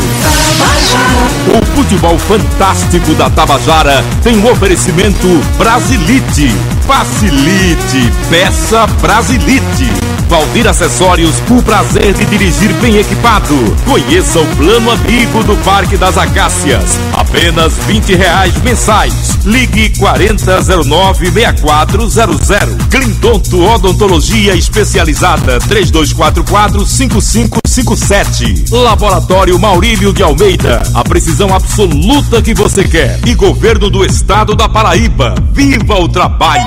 Speaker 2: O futebol fantástico da Tabajara tem um oferecimento Brasilite. Facilite, peça Brasilite. Valdir Acessórios, o prazer de dirigir bem equipado. Conheça o plano amigo do Parque das Acácias. Apenas R$20 mensais. Ligue 4009-6400. Clintonto Odontologia Especializada 3244-5557. Laboratório Maurílio de Almeida. A precisão absoluta que você quer. E Governo do Estado da Paraíba. Viva o trabalho!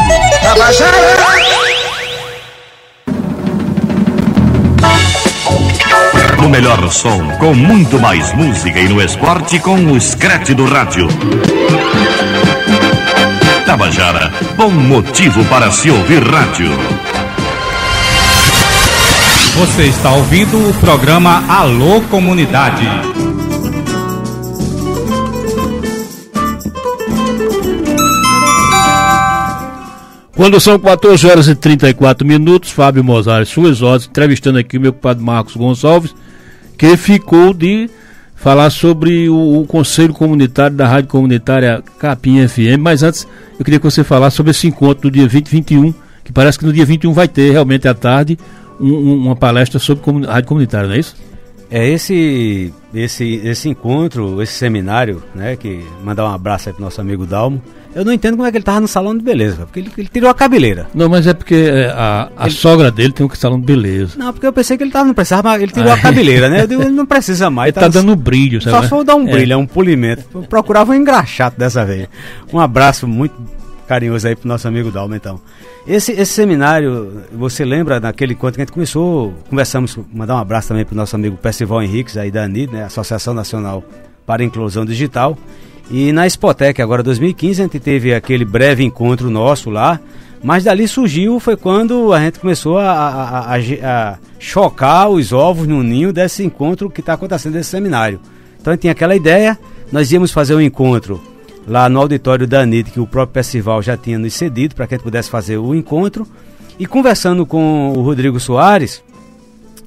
Speaker 1: No melhor som, com muito mais música e no esporte com o Scratch do rádio. Tabajara, bom motivo para se ouvir rádio.
Speaker 5: Você está ouvindo o programa Alô Comunidade.
Speaker 4: Quando são 14 horas e 34 minutos, Fábio Mozart, suas ordens, entrevistando aqui o meu compadre Marcos Gonçalves, que ficou de falar sobre o Conselho Comunitário da Rádio Comunitária Capim FM, mas antes eu queria que você falasse sobre esse encontro do dia 20 e 21, que parece que no dia 21 vai ter realmente à tarde uma palestra sobre rádio comunitária, não é isso?
Speaker 8: Esse encontro, esse seminário, né, que mandar um abraço aí pro nosso amigo Dalmo. Eu não entendo como é que ele tava no salão de beleza, porque ele tirou a cabeleira.
Speaker 4: Não, mas é porque a sogra dele tem um salão de beleza.
Speaker 8: Não, porque eu pensei que ele não precisava, mas ele tirou a cabeleira, né? Eu digo, ele não precisa mais.
Speaker 4: Ele tá dando brilho, sabe?
Speaker 8: Só se for dar um brilho, um polimento. Eu procurava um engraxato dessa vez. Um abraço muito carinhoso aí pro nosso amigo Dalmo, então. Esse seminário, você lembra daquele encontro que a gente conversamos, mandar um abraço também pro nosso amigo Percival Henriques, aí da ANID, né? Associação Nacional para a Inclusão Digital. E na Expotec, agora 2015, a gente teve aquele breve encontro nosso lá, mas dali foi quando a gente começou a chocar os ovos no ninho desse encontro que está acontecendo nesse seminário. Então a gente tinha aquela ideia, nós íamos fazer um encontro lá no auditório da ANID, que o próprio Percival já tinha nos cedido para que a gente pudesse fazer o encontro, e conversando com o Rodrigo Soares,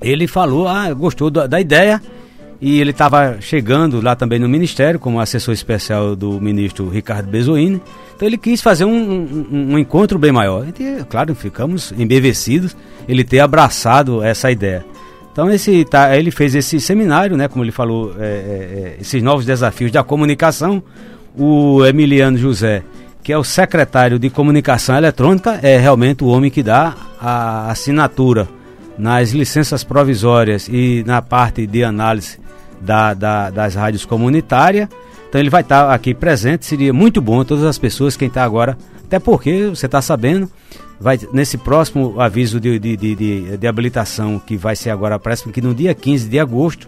Speaker 8: ele falou, gostou da ideia, e ele estava chegando lá também no Ministério, como assessor especial do ministro Ricardo Bezoini. Então ele quis fazer um encontro bem maior. E, claro, ficamos embevecidos ele ter abraçado essa ideia. Então ele fez esse seminário, né, como ele falou, esses novos desafios da comunicação. O Emiliano José, que é o secretário de Comunicação Eletrônica, é realmente o homem que dá a assinatura nas licenças provisórias e na parte de análise das rádios comunitárias. Então ele vai estar aqui presente, seria muito bom todas as pessoas, quem está agora, até porque você está sabendo, vai nesse próximo aviso de habilitação, que vai ser agora, parece que no dia 15 de agosto,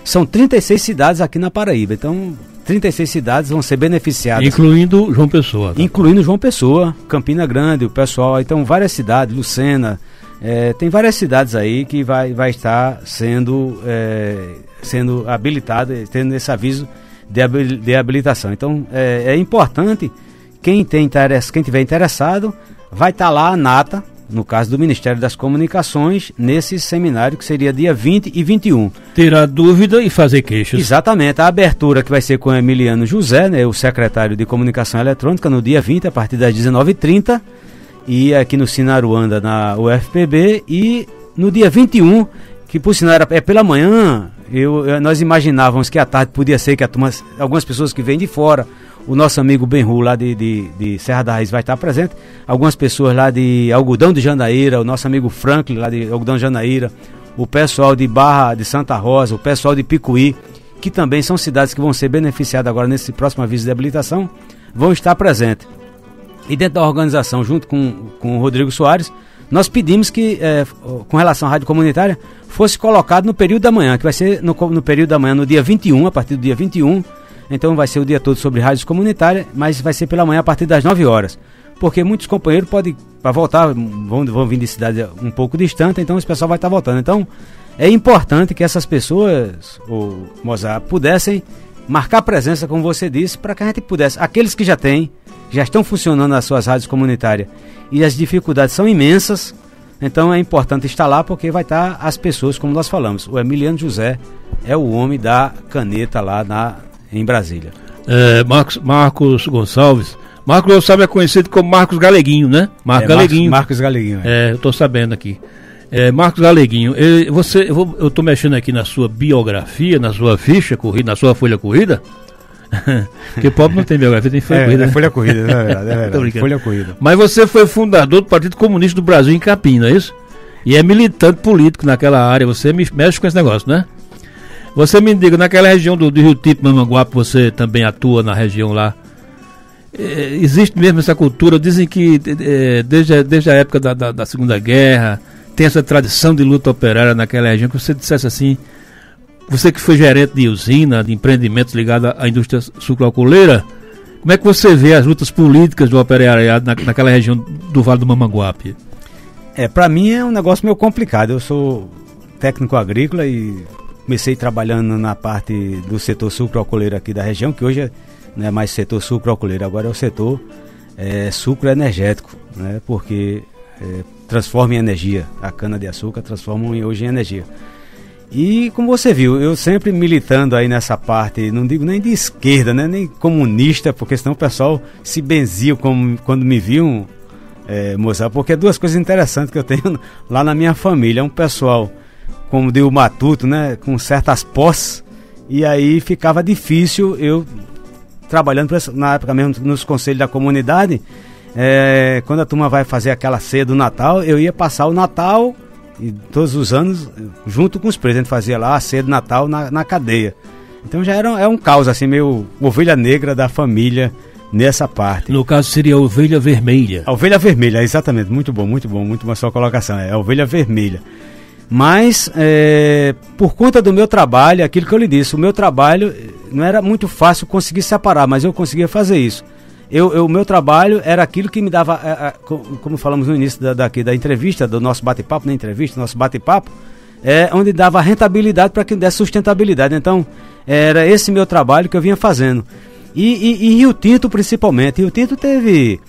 Speaker 8: são 36 cidades aqui na Paraíba, então 36 cidades vão ser beneficiadas.
Speaker 4: Incluindo João Pessoa. Tá?
Speaker 8: Incluindo João Pessoa, Campina Grande, o pessoal, então várias cidades, Lucena, tem várias cidades aí que vai estar sendo habilitada, tendo esse aviso de habilitação. Então é importante, quem tiver interessado, vai estar lá a nata, no caso do Ministério das Comunicações, nesse seminário que seria dia 20 e 21.
Speaker 4: Tirar dúvida e fazer queixas.
Speaker 8: Exatamente, a abertura que vai ser com o Emiliano José, né, o secretário de Comunicação Eletrônica, no dia 20, a partir das 19h30, e aqui no Sinaruanda, na UFPB, e no dia 21, que por sinal é pela manhã, nós imaginávamos que à tarde podia ser que algumas pessoas que vêm de fora, o nosso amigo Benhu lá de Serra da Raiz vai estar presente, algumas pessoas lá de Algodão de Janaíra, o nosso amigo Franklin lá de Algodão de Janaíra, o pessoal de Barra de Santa Rosa, o pessoal de Picuí, que também são cidades que vão ser beneficiadas agora nesse próximo aviso de habilitação, vão estar presentes. E dentro da organização, junto com o Rodrigo Soares, nós pedimos que, com relação à rádio comunitária, fosse colocado no período da manhã, que vai ser no período da manhã, no dia 21, a partir do dia 21, então vai ser o dia todo sobre rádios comunitárias, mas vai ser pela manhã a partir das 9 horas, porque muitos companheiros podem, para voltar, vão vir de cidade um pouco distante, então esse pessoal vai estar voltando. Então é importante que essas pessoas, o Mozart, pudessem marcar presença, como você disse, para que a gente pudesse, aqueles que já estão funcionando nas suas rádios comunitárias e as dificuldades são imensas, então é importante estar lá, porque vai estar as pessoas, como nós falamos. O Emiliano José é o homem da caneta lá em Brasília.
Speaker 4: Marcos Gonçalves. Marcos Gonçalves é conhecido como Marcos Galeguinho, né?
Speaker 8: Marcos Galeguinho.
Speaker 4: Eu estou sabendo aqui. Marcos Galeguinho, eu estou mexendo aqui na sua biografia, na sua ficha corrida, na sua folha corrida. Porque pobre não tem biografia, tem folha corrida.
Speaker 8: Folha corrida, é verdade. Folha corrida.
Speaker 4: Mas você foi fundador do Partido Comunista do Brasil em Capim, não é isso? E é militante político naquela área, você mexe com esse negócio, né? Você me diga, naquela região do Rio Tipo, Mamanguape, você também atua na região lá. Existe mesmo essa cultura, dizem que desde a época da Segunda Guerra, tem essa tradição de luta operária naquela região, que você dissesse assim, você que foi gerente de usina, de empreendimentos ligados à indústria sucroalcooleira, como é que você vê as lutas políticas do operariado naquela região do Vale do Mamanguape?
Speaker 8: Para mim é um negócio meio complicado. Eu sou técnico agrícola e comecei trabalhando na parte do setor sucroalcooleiro aqui da região, que hoje não é mais setor sucroalcooleiro, agora é o setor sucro energético, né? Porque transforma em energia, a cana-de-açúcar transforma hoje em energia. E como você viu, eu sempre militando aí nessa parte, não digo nem de esquerda, né, nem comunista, porque senão o pessoal se benzia quando me viam, Mozart, porque é duas coisas interessantes que eu tenho lá na minha família. É um pessoal, como diz o Matuto, né, com certas posses, e aí ficava difícil eu trabalhando, na época mesmo, nos conselhos da comunidade, quando a turma vai fazer aquela ceia do Natal, eu ia passar o Natal, e todos os anos, junto com os presos, a gente fazia lá a ceia de Natal na cadeia. Então já é um caos, assim, meio ovelha negra da família nessa parte.
Speaker 4: No caso seria a ovelha vermelha.
Speaker 8: A ovelha vermelha, exatamente, muito bom, muito boa sua colocação, é a ovelha vermelha. Mas, por conta do meu trabalho, aquilo que eu lhe disse, o meu trabalho não era muito fácil conseguir separar, mas eu conseguia fazer isso. O meu trabalho era aquilo que me dava, como falamos no início da entrevista, do nosso bate-papo, nosso bate-papo, onde dava rentabilidade para que desse sustentabilidade. Então, era esse meu trabalho que eu vinha fazendo. E Rio Tinto, principalmente. Rio Tinto teve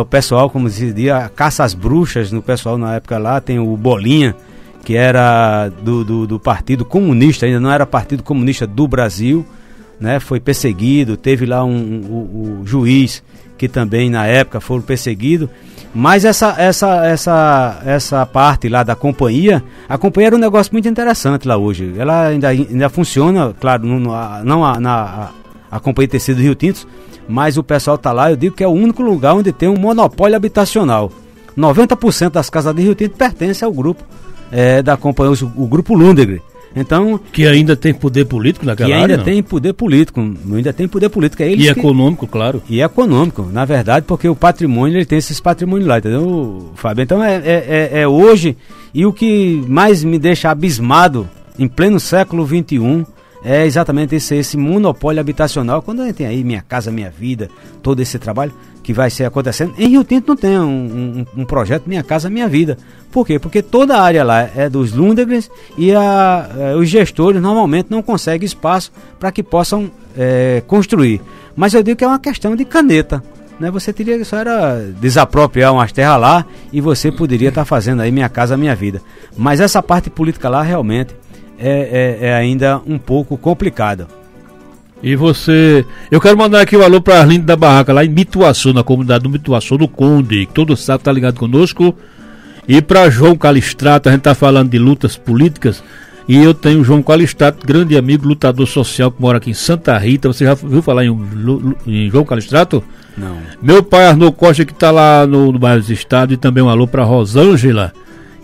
Speaker 8: o pessoal, como se dizia, a caça às bruxas no pessoal na época lá, tem o Bolinha, que era do Partido Comunista, ainda não era Partido Comunista do Brasil, né, foi perseguido, teve lá o juiz que também na época foi perseguido, mas essa parte lá da companhia, a companhia era um negócio muito interessante lá hoje, ela ainda funciona, claro, não a companhia Tecido do Rio Tinto, mas o pessoal está lá, eu digo que é o único lugar onde tem um monopólio habitacional, 90% das casas de Rio Tinto pertencem ao grupo da companhia, o grupo Lundegren. Então,
Speaker 4: que ainda tem poder político naquela área?
Speaker 8: Ainda tem poder político. É eles
Speaker 4: e econômico, claro.
Speaker 8: E econômico, na verdade, porque o patrimônio, ele tem esses patrimônios lá, entendeu, Fábio? Então é hoje, e o que mais me deixa abismado em pleno século XXI é exatamente esse monopólio habitacional. Quando a gente tem aí Minha Casa Minha Vida, todo esse trabalho que vai ser acontecendo, em Rio Tinto não tem um projeto Minha Casa Minha Vida. Por quê? Porque toda a área lá é dos Lundgrens e os gestores normalmente não conseguem espaço para que possam construir. Mas eu digo que é uma questão de caneta, né? Você teria que só era desapropriar umas terras lá e você poderia estar fazendo aí Minha Casa Minha Vida. Mas essa parte política lá realmente é ainda um pouco complicada.
Speaker 4: E você... Eu quero mandar aqui um alô para Arlindo da Barraca, lá em Mituaçu, na comunidade do Mituaçu do Conde, que todo sábado tá ligado conosco. E para João Calistrato, a gente tá falando de lutas políticas, e eu tenho o João Calistrato, grande amigo, lutador social, que mora aqui em Santa Rita. Você já ouviu falar em João Calistrato?
Speaker 8: Não.
Speaker 4: Meu pai Arnô Costa, que tá lá no bairro dos Estados, e também um alô para Rosângela,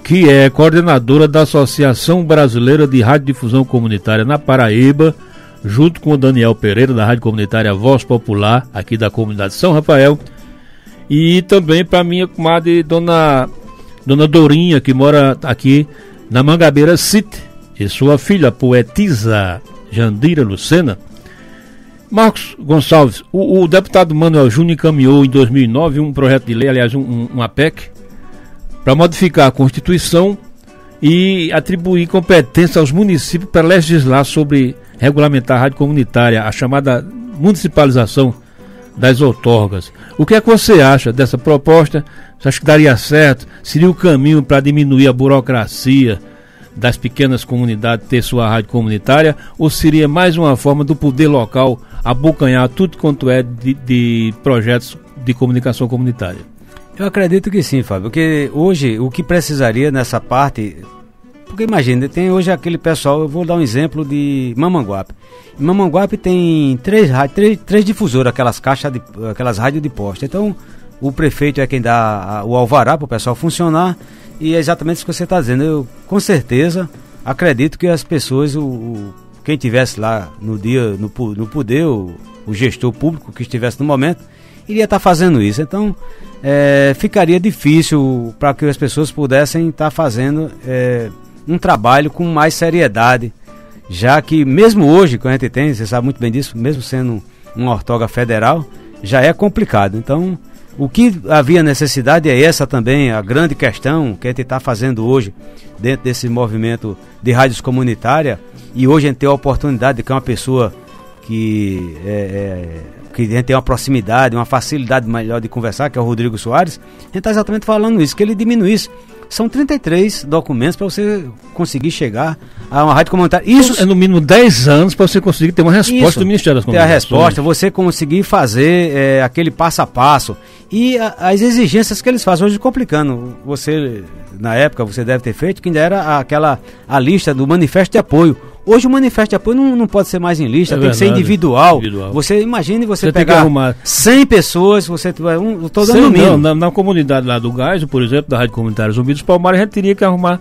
Speaker 4: que é coordenadora da Associação Brasileira de Radiodifusão Comunitária na Paraíba, junto com o Daniel Pereira, da Rádio Comunitária Voz Popular, aqui da comunidade São Rafael, e também para minha comadre Dona Dourinha, que mora aqui na Mangabeira City, e sua filha, poetisa Jandira Lucena. Marcos Gonçalves, o deputado Manuel Júnior encaminhou em 2009 um projeto de lei, aliás, uma PEC, para modificar a Constituição e atribuir competência aos municípios para legislar sobre regulamentar a rádio comunitária, a chamada municipalização das outorgas. O que é que você acha dessa proposta? Você acha que daria certo? Seria o caminho para diminuir a burocracia das pequenas comunidades ter sua rádio comunitária? Ou seria mais uma forma do poder local abocanhar tudo quanto é de projetos de comunicação comunitária?
Speaker 8: Eu acredito que sim, Fábio, porque hoje o que precisaria nessa parte... Porque imagina, tem hoje aquele pessoal, eu vou dar um exemplo de Mamanguape. Em Mamanguape tem três difusoras, aquelas rádios de poste. Então, o prefeito é quem dá o alvará para o pessoal funcionar, e é exatamente isso que você está dizendo. Eu, com certeza, acredito que as pessoas, quem estivesse lá no dia, no poder, o gestor público que estivesse no momento, iria estar fazendo isso. Então, ficaria difícil para que as pessoas pudessem estar fazendo... um trabalho com mais seriedade, já que mesmo hoje, que a gente tem, você sabe muito bem disso, mesmo sendo uma outorga federal, já é complicado. Então, o que havia necessidade é essa também, a grande questão que a gente está fazendo hoje, dentro desse movimento de rádios comunitárias, e hoje a gente tem a oportunidade de que uma pessoa que a gente tem uma proximidade, uma facilidade melhor de conversar, que é o Rodrigo Soares, a gente está exatamente falando isso, que ele diminuísse. São 33 documentos para você conseguir chegar a uma rádio comunitária. Isso
Speaker 4: é no mínimo 10 anos para você conseguir ter uma resposta do Ministério das Comunicações.
Speaker 8: Ter a resposta, você conseguir fazer aquele passo a passo. E as exigências que eles fazem hoje complicando. Você, na época, você deve ter feito, que ainda era a lista do manifesto de apoio. Hoje o manifesto de apoio não pode ser mais em lista, tem que ser individual. Você imagine você pegar 100 pessoas, você estou dando no mínimo.
Speaker 4: Na comunidade lá do Gás, por exemplo, da Rádio Comunitária Zumbi dos Palmares, a gente teria que arrumar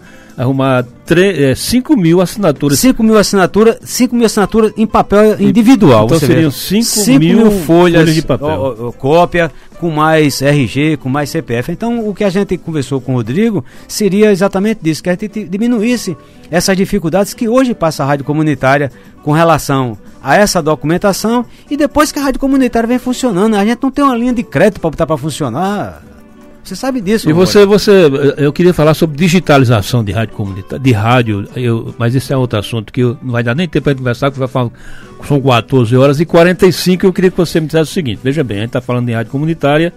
Speaker 4: 5 mil assinaturas.
Speaker 8: 5 mil assinaturas em papel individual.
Speaker 4: Então seriam 5 mil folhas de papel.
Speaker 8: Cópia, com mais RG, com mais CPF. Então o que a gente conversou com o Rodrigo seria exatamente disso, que a gente diminuísse essas dificuldades que hoje passa a rádio comunitária com relação a essa documentação, e depois que a rádio comunitária vem funcionando, a gente não tem uma linha de crédito para botar para funcionar. Você sabe disso.
Speaker 4: E eu queria falar sobre digitalização de rádio comunitária, mas esse é outro assunto que não vai dar nem tempo para conversar, porque são 14 horas e 45, eu queria que você me dissesse o seguinte. Veja bem, a gente está falando de rádio comunitária.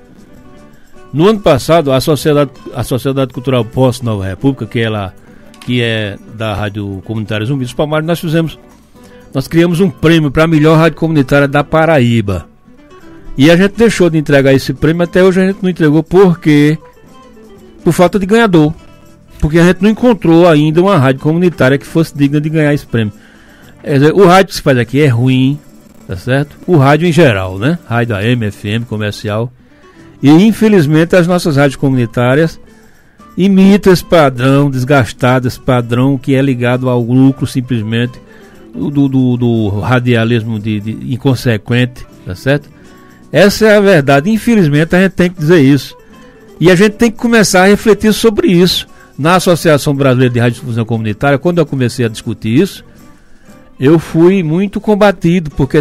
Speaker 4: No ano passado, a Sociedade Cultural Posse Nova República, que é da Rádio Comunitária Zumbi dos Palmares, nós criamos um prêmio para a melhor rádio comunitária da Paraíba. E a gente deixou de entregar esse prêmio, até hoje a gente não entregou por falta de ganhador. Porque a gente não encontrou ainda uma rádio comunitária que fosse digna de ganhar esse prêmio. O rádio que se faz aqui é ruim, tá certo? O rádio em geral, né? Rádio AM, FM, comercial. E infelizmente as nossas rádios comunitárias imitam esse padrão desgastado, esse padrão que é ligado ao lucro simplesmente, do radialismo inconsequente, tá certo? Essa é a verdade. Infelizmente a gente tem que dizer isso. E a gente tem que começar a refletir sobre isso. Na Associação Brasileira de Radiodifusão Comunitária, quando eu comecei a discutir isso, eu fui muito combatido, porque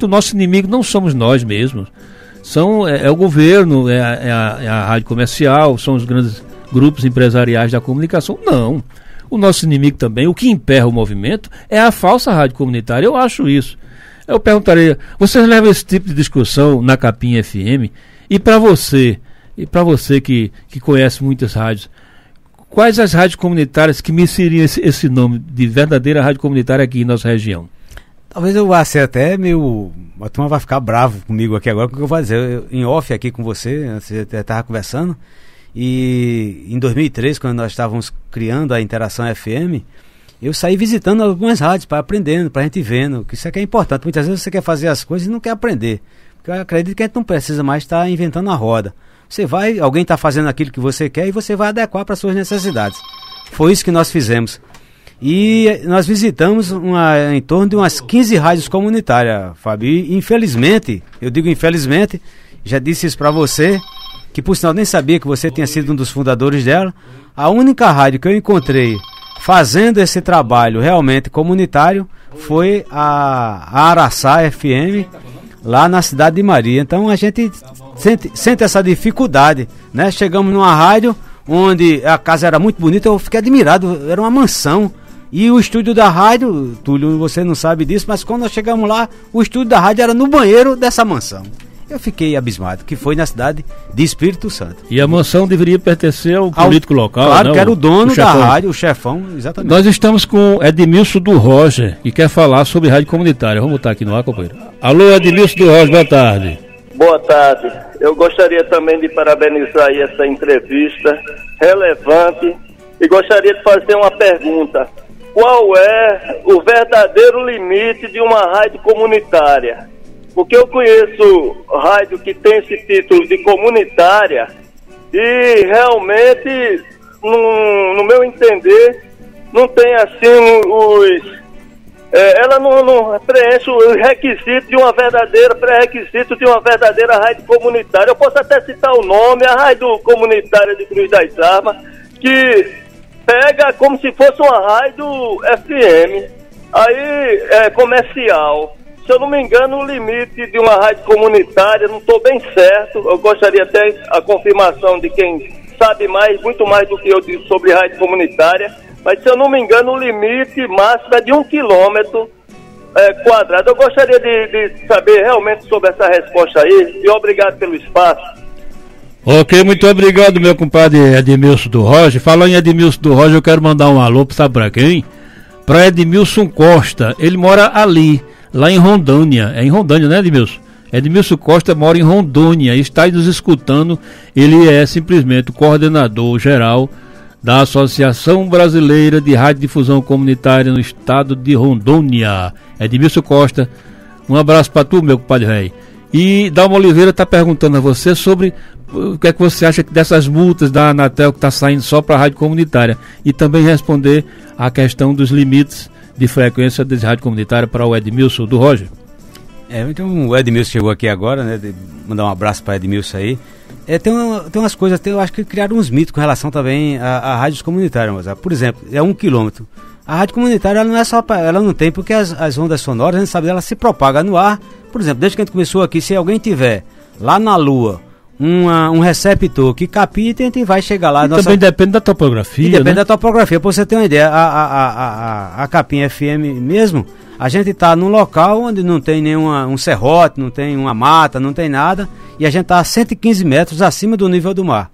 Speaker 4: o nosso inimigo não somos nós mesmos. É o governo, é a rádio comercial, são os grandes grupos empresariais da comunicação. Não. O nosso inimigo também, o que emperra o movimento, é a falsa rádio comunitária. Eu acho isso. Eu perguntaria, vocês levam esse tipo de discussão na Capim FM? E para você que conhece muitas rádios, quais as rádios comunitárias que mereceriam esse nome de verdadeira rádio comunitária aqui em nossa região?
Speaker 8: Talvez eu vá ser até a turma vai ficar bravo comigo aqui agora, porque eu vou dizer, em off aqui com você estava conversando, e em 2003, quando nós estávamos criando a Interação FM, eu saí visitando algumas rádios para aprendendo, para a gente vendo, que isso aqui é importante. Muitas vezes você quer fazer as coisas e não quer aprender, porque eu acredito que a gente não precisa mais estar inventando a roda. Alguém está fazendo aquilo que você quer e você vai adequar para as suas necessidades. Foi isso que nós fizemos. E nós visitamos em torno de umas 15 rádios comunitárias, Fábio. E infelizmente, eu digo infelizmente, já disse isso para você, que por sinal nem sabia que você tinha sido um dos fundadores dela. A única rádio que eu encontrei fazendo esse trabalho realmente comunitário foi a Araçá FM, lá na cidade de Maria. Então a gente sente essa dificuldade, né? Chegamos numa rádio onde a casa era muito bonita, eu fiquei admirado, era uma mansão. E o estúdio da rádio, Túlio, você não sabe disso, mas quando nós chegamos lá, o estúdio da rádio era no banheiro dessa mansão. Eu fiquei abismado, que foi na cidade de Espírito Santo.
Speaker 4: E a mansão deveria pertencer ao político local,
Speaker 8: claro,
Speaker 4: né?
Speaker 8: Que era o dono da rádio, o chefão, exatamente.
Speaker 4: Nós estamos com Edmilson do Roger, que quer falar sobre rádio comunitária. Vamos botar aqui no ar, companheiro. Alô, Edmilson do Roger, boa tarde.
Speaker 13: Boa tarde. Eu gostaria também de parabenizar aí essa entrevista relevante e gostaria de fazer uma pergunta. Qual é o verdadeiro limite de uma rádio comunitária? Porque eu conheço rádio que tem esse título de comunitária e realmente, no meu entender, não tem assim ela não preenche o requisito de uma verdadeira, pré-requisito de uma verdadeira rádio comunitária. Eu posso até citar o nome, a rádio comunitária de Cruz das Armas, que pega como se fosse uma rádio FM, aí é comercial. Se eu não me engano, o limite de uma rádio comunitária, não estou bem certo, eu gostaria até a confirmação de quem sabe mais, muito mais do que eu sobre rádio comunitária, mas se eu não me engano, o limite máximo é de 1 quilômetro quadrados. Eu gostaria de saber realmente sobre essa resposta aí e obrigado pelo espaço.
Speaker 4: Ok, muito obrigado, meu compadre Edmilson do Roger. Falando em Edmilson do Roger, eu quero mandar um alô, sabe pra quem? Pra Edmilson Costa. Ele mora ali, lá em Rondônia. É em Rondônia, né, Edmilson? Edmilson Costa mora em Rondônia e está nos escutando. Ele é simplesmente o coordenador geral da Associação Brasileira de Radiodifusão Comunitária no estado de Rondônia. Edmilson Costa, um abraço para tu, meu compadre velho. E Dalma Oliveira está perguntando a você sobre o que é que você acha dessas multas da Anatel que está saindo só para a rádio comunitária, e também responder a questão dos limites de frequência das rádios comunitárias para o Edmilson do Roger.
Speaker 8: Então o Edmilson chegou aqui agora, né? Mandar um abraço para Edmilson aí. Tem umas coisas, eu acho que criaram uns mitos com relação também a rádios comunitárias, mas, por exemplo, é 1 quilômetro. A rádio comunitária ela não é só ela não tem, porque as ondas sonoras, a gente sabe, ela se propaga no ar. Por exemplo, desde que a gente começou aqui, se alguém tiver lá na Lua um receptor que capte, a gente vai chegar lá.
Speaker 4: Também depende da topografia.
Speaker 8: Depende da topografia. Para você ter uma ideia, a Capim FM mesmo, a gente está num local onde não tem um serrote, não tem uma mata, não tem nada, e a gente está a 115 metros acima do nível do mar.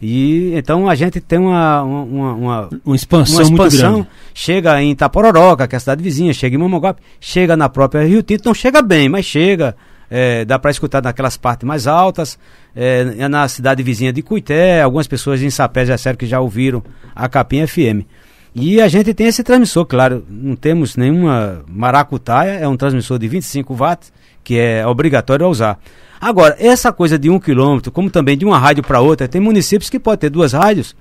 Speaker 8: E então a gente tem uma
Speaker 4: expansão muito grande.
Speaker 8: Chega em Itapororoca, que é a cidade vizinha, chega em Mamanguape, chega na própria Rio Tinto, não chega bem, mas chega. Dá para escutar naquelas partes mais altas, na cidade vizinha de Cuité. Algumas pessoas em Sapé já disseram que já ouviram a Capim FM. E a gente tem esse transmissor, claro, não temos nenhuma maracutaia, é um transmissor de 25 watts, que é obrigatório a usar. Agora, essa coisa de 1 quilômetro, como também de uma rádio para outra, tem municípios que podem ter 2 rádios,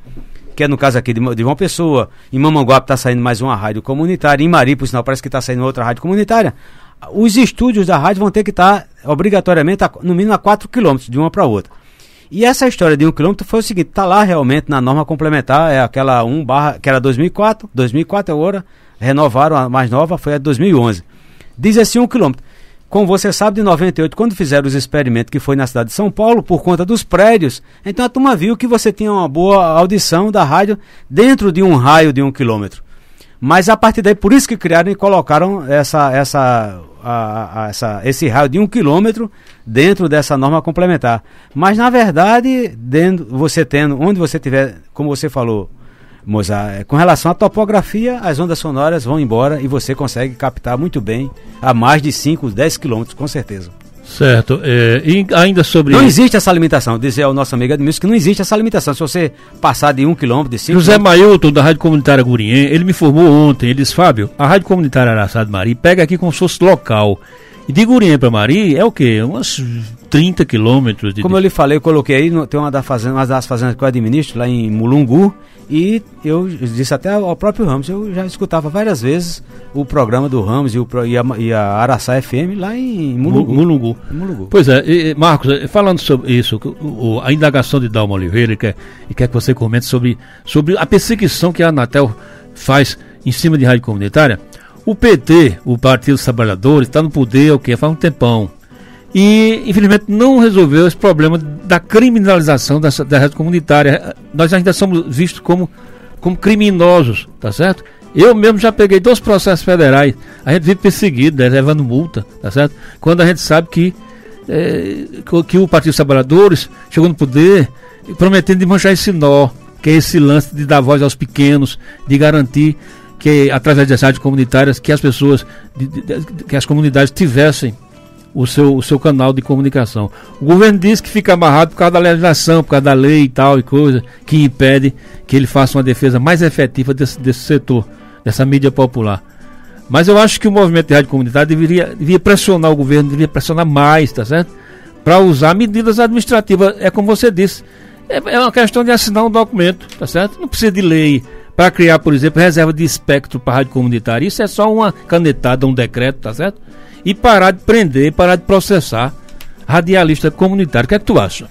Speaker 8: que é no caso aqui de uma pessoa. Em Mamanguape está saindo mais uma rádio comunitária, em Mari, por sinal, parece que está saindo outra rádio comunitária. Os estúdios da rádio vão ter que estar obrigatoriamente no mínimo a 4 quilômetros de uma para outra. E essa história de 1 quilômetro foi o seguinte, está lá realmente na norma complementar, é aquela 1/, que era 2004 agora, renovaram a mais nova, foi a de 2011. Diz assim 1 quilômetro. Como você sabe, de 98, quando fizeram os experimentos, que foi na cidade de São Paulo, por conta dos prédios, então a turma viu que você tinha uma boa audição da rádio dentro de um raio de 1 quilômetro. Mas a partir daí, por isso que criaram e colocaram esse raio de 1 quilômetro dentro dessa norma complementar. Mas na verdade, onde você tiver, como você falou, Mozart, com relação à topografia, as ondas sonoras vão embora e você consegue captar muito bem a mais de 5, 10 quilômetros, com certeza.
Speaker 4: Certo, e ainda sobre...
Speaker 8: Não existe essa limitação, dizia o nosso amigo Edmilson, que não existe essa limitação, se você passar de 1 quilômetro, de 5
Speaker 4: José Mailton, da Rádio Comunitária Gurien, ele me informou ontem, ele disse, Fábio, a Rádio Comunitária Araçá de Mari pega aqui como se fosse local, e de Gurien para Mari é o quê? Umas 30 quilômetros.
Speaker 8: Como eu lhe falei, eu coloquei aí, tem uma das fazendas que eu administro, lá em Mulungu, e eu disse até ao próprio Ramos, eu já escutava várias vezes o programa do Ramos e a Araçá FM lá em Mulungu.
Speaker 4: Pois é, Marcos, falando sobre isso, a indagação de Dalma Oliveira, e quer que você comente sobre a perseguição que a Anatel faz em cima de rádio comunitária. O PT, o Partido dos Trabalhadores, está no poder faz um tempão. E, infelizmente, não resolveu esse problema da criminalização da rádio comunitária. Nós ainda somos vistos como criminosos, tá certo? Eu mesmo já peguei 2 processos federais. A gente vive perseguido, levando multa, tá certo? Quando a gente sabe que o Partido dos Trabalhadores chegou no poder prometendo de manchar esse nó, que é esse lance de dar voz aos pequenos, de garantir que, através das rádios comunitárias, que as pessoas, que as comunidades tivessem o seu canal de comunicação. O governo diz que fica amarrado por causa da legislação, por causa da lei e tal e coisa, que impede que ele faça uma defesa mais efetiva desse setor, dessa mídia popular. Mas eu acho que o movimento de rádio comunitária deveria pressionar o governo, deveria pressionar mais, tá certo? Para usar medidas administrativas. É como você disse, é uma questão de assinar um documento, tá certo? Não precisa de lei para criar, por exemplo, reserva de espectro para rádio comunitária. Isso é só uma canetada, um decreto, tá certo? E parar de prender, parar de processar radialista comunitário. O que é que tu acha?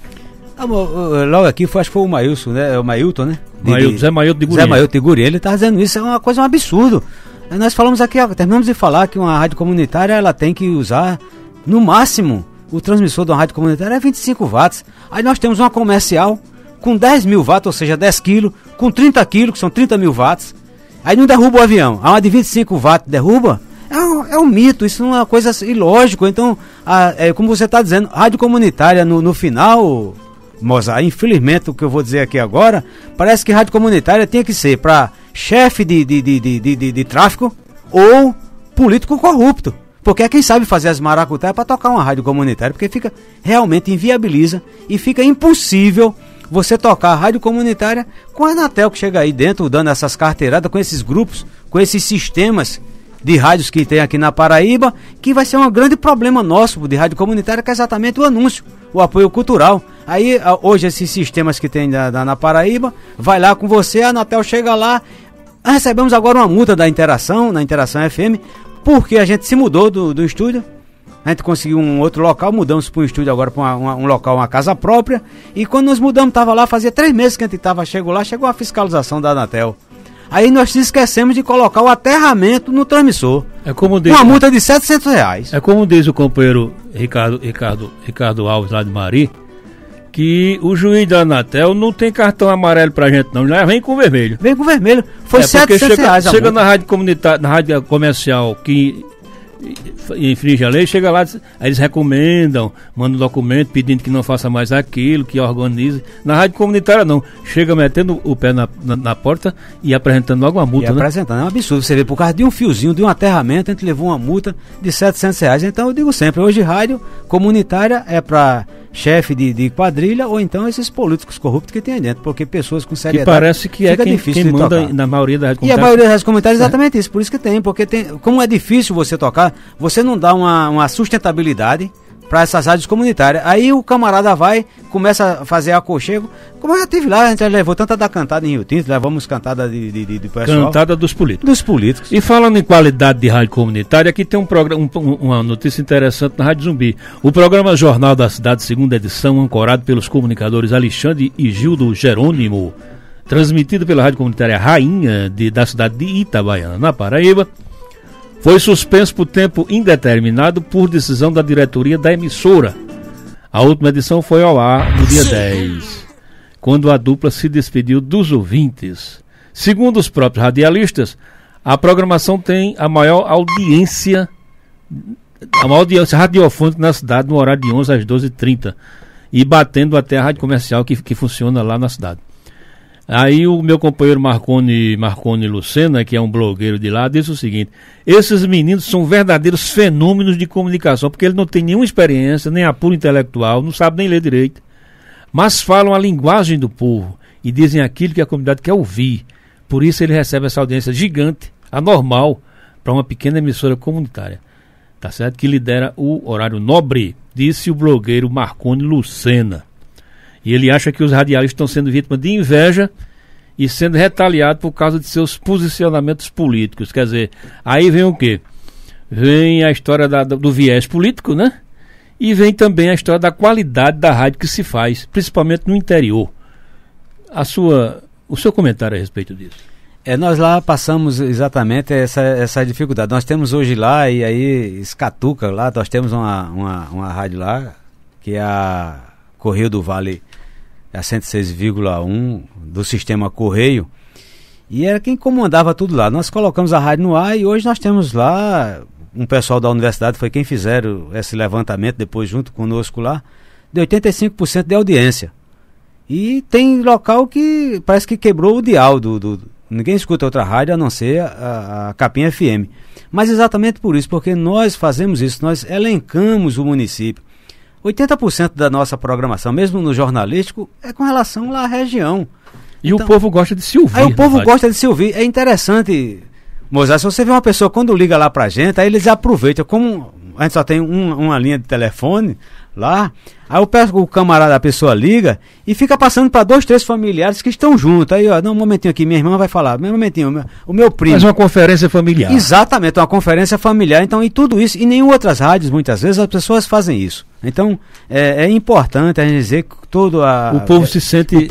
Speaker 8: Logo aqui, acho que foi o Mailson, né? O Mailton, né?
Speaker 4: Zé Mailton de Gurien.
Speaker 8: Zé Mailton de Gurien, ele tá dizendo isso, é uma coisa, um absurdo. Nós falamos aqui, terminamos de falar que uma rádio comunitária, ela tem que usar, no máximo, o transmissor de uma rádio comunitária é 25 watts. Aí nós temos uma comercial com 10 mil watts, ou seja, 10 quilos, com 30 quilos, que são 30 mil watts. Aí não derruba o avião. A uma de 25 watts derruba. é um mito, isso não é uma coisa ilógica. Então, como você está dizendo, rádio comunitária no final, Mozart, infelizmente o que eu vou dizer aqui agora, parece que rádio comunitária tinha que ser para chefe de tráfico ou político corrupto. Porque é quem sabe fazer as maracutaias para tocar uma rádio comunitária, porque realmente inviabiliza e fica impossível você tocar a rádio comunitária com a Anatel, que chega aí dentro dando essas carteiradas com esses grupos, com esses sistemas de rádios que tem aqui na Paraíba, que vai ser um grande problema nosso de rádio comunitária, que é exatamente o anúncio, o apoio cultural. Aí hoje esses sistemas que tem na Paraíba, vai lá com você, a Anatel chega lá, recebemos agora uma multa na Interação FM, porque a gente se mudou do estúdio. A gente conseguiu um outro local, mudamos para um estúdio agora, para um local, uma casa própria. E quando nós mudamos, estava lá, fazia 3 meses que a gente chegou a fiscalização da Anatel. Aí nós esquecemos de colocar o aterramento no transmissor. Uma multa de R$700.
Speaker 4: É como diz o companheiro Ricardo Alves, lá de Mari, que o juiz da Anatel não tem cartão amarelo pra gente não, já vem com vermelho.
Speaker 8: Vem com vermelho. Foi R$700.
Speaker 4: Chega na rádio comunitária, na rádio comercial que infringe a lei, chega lá, aí eles recomendam, mandam um documento pedindo que não faça mais aquilo, que organize. Na rádio comunitária não, chega metendo o pé na porta e apresentando logo uma multa, né?
Speaker 8: Apresentando, é um absurdo, você vê, por causa de um fiozinho, de um aterramento, a gente levou uma multa de R$700. Então eu digo sempre, hoje rádio comunitária é para chefe de quadrilha ou então esses políticos corruptos que tem aí dentro, porque pessoas com seriedade,
Speaker 4: que parece que é quem manda na maioria das rádios comunitárias.
Speaker 8: E a maioria das rádios comunitárias é exatamente isso, por isso que tem, porque como é difícil você tocar, você não dá uma sustentabilidade para essas rádios comunitárias. Aí o camarada começa a fazer aconchego, como eu já tive lá, a gente já levou tanta da cantada em Rio Tinto, levamos cantada de pessoal.
Speaker 4: Cantada dos políticos.
Speaker 8: Dos políticos.
Speaker 4: E falando em qualidade de rádio comunitária, aqui tem uma notícia interessante na Rádio Zumbi. O programa Jornal da Cidade, segunda edição, ancorado pelos comunicadores Alexandre e Gildo Jerônimo, transmitido pela rádio comunitária Rainha da cidade de Itabaiana, na Paraíba, foi suspenso por tempo indeterminado por decisão da diretoria da emissora. A última edição foi ao ar no dia 10, quando a dupla se despediu dos ouvintes. Segundo os próprios radialistas, a programação tem a maior audiência radiofônica na cidade, no horário de 11 às 12h30, e batendo até a rádio comercial que funciona lá na cidade. Aí o meu companheiro Marconi Lucena, que é um blogueiro de lá, disse o seguinte: esses meninos são verdadeiros fenômenos de comunicação, porque eles não têm nenhuma experiência, nem apuro intelectual, não sabem nem ler direito, mas falam a linguagem do povo e dizem aquilo que a comunidade quer ouvir. Por isso ele recebe essa audiência gigante, anormal, para uma pequena emissora comunitária, tá certo? Que lidera o horário nobre, disse o blogueiro Marconi Lucena. E ele acha que os radialistas estão sendo vítimas de inveja e sendo retaliados por causa de seus posicionamentos políticos. Quer dizer, aí vem o quê? Vem a história do viés político, né? E vem também a história da qualidade da rádio que se faz, principalmente no interior. O seu comentário a respeito disso?
Speaker 8: Nós lá passamos exatamente essa dificuldade. Nós temos hoje lá, e aí Escatuca lá, nós temos uma rádio lá, que é a Correio do Vale, a 106,1 do sistema Correio, e era quem comandava tudo lá. Nós colocamos a rádio no ar e hoje nós temos lá, um pessoal da universidade foi quem fizeram esse levantamento depois junto conosco lá, de 85% de audiência. E tem local que parece que quebrou o dial ninguém escuta outra rádio a não ser a Capim FM. Mas exatamente por isso, porque nós fazemos isso, nós elencamos o município. 80% da nossa programação, mesmo no jornalístico, é com relação lá à região.
Speaker 4: E então, o povo gosta de se ouvir.
Speaker 8: Aí o povo gosta de se ouvir. É interessante, Moisés, se você vê uma pessoa quando liga lá pra gente, aí eles aproveitam. Como a gente só tem uma linha de telefone lá, aí o camarada, a pessoa liga e fica passando para 2, 3 familiares que estão juntos. Aí, um momentinho aqui, minha irmã vai falar, um momentinho, o meu primo.
Speaker 4: Mas uma conferência familiar.
Speaker 8: Exatamente, uma conferência familiar. Então, e tudo isso, e nem outras rádios, muitas vezes, as pessoas fazem isso. Então, é importante a gente dizer que o povo se sente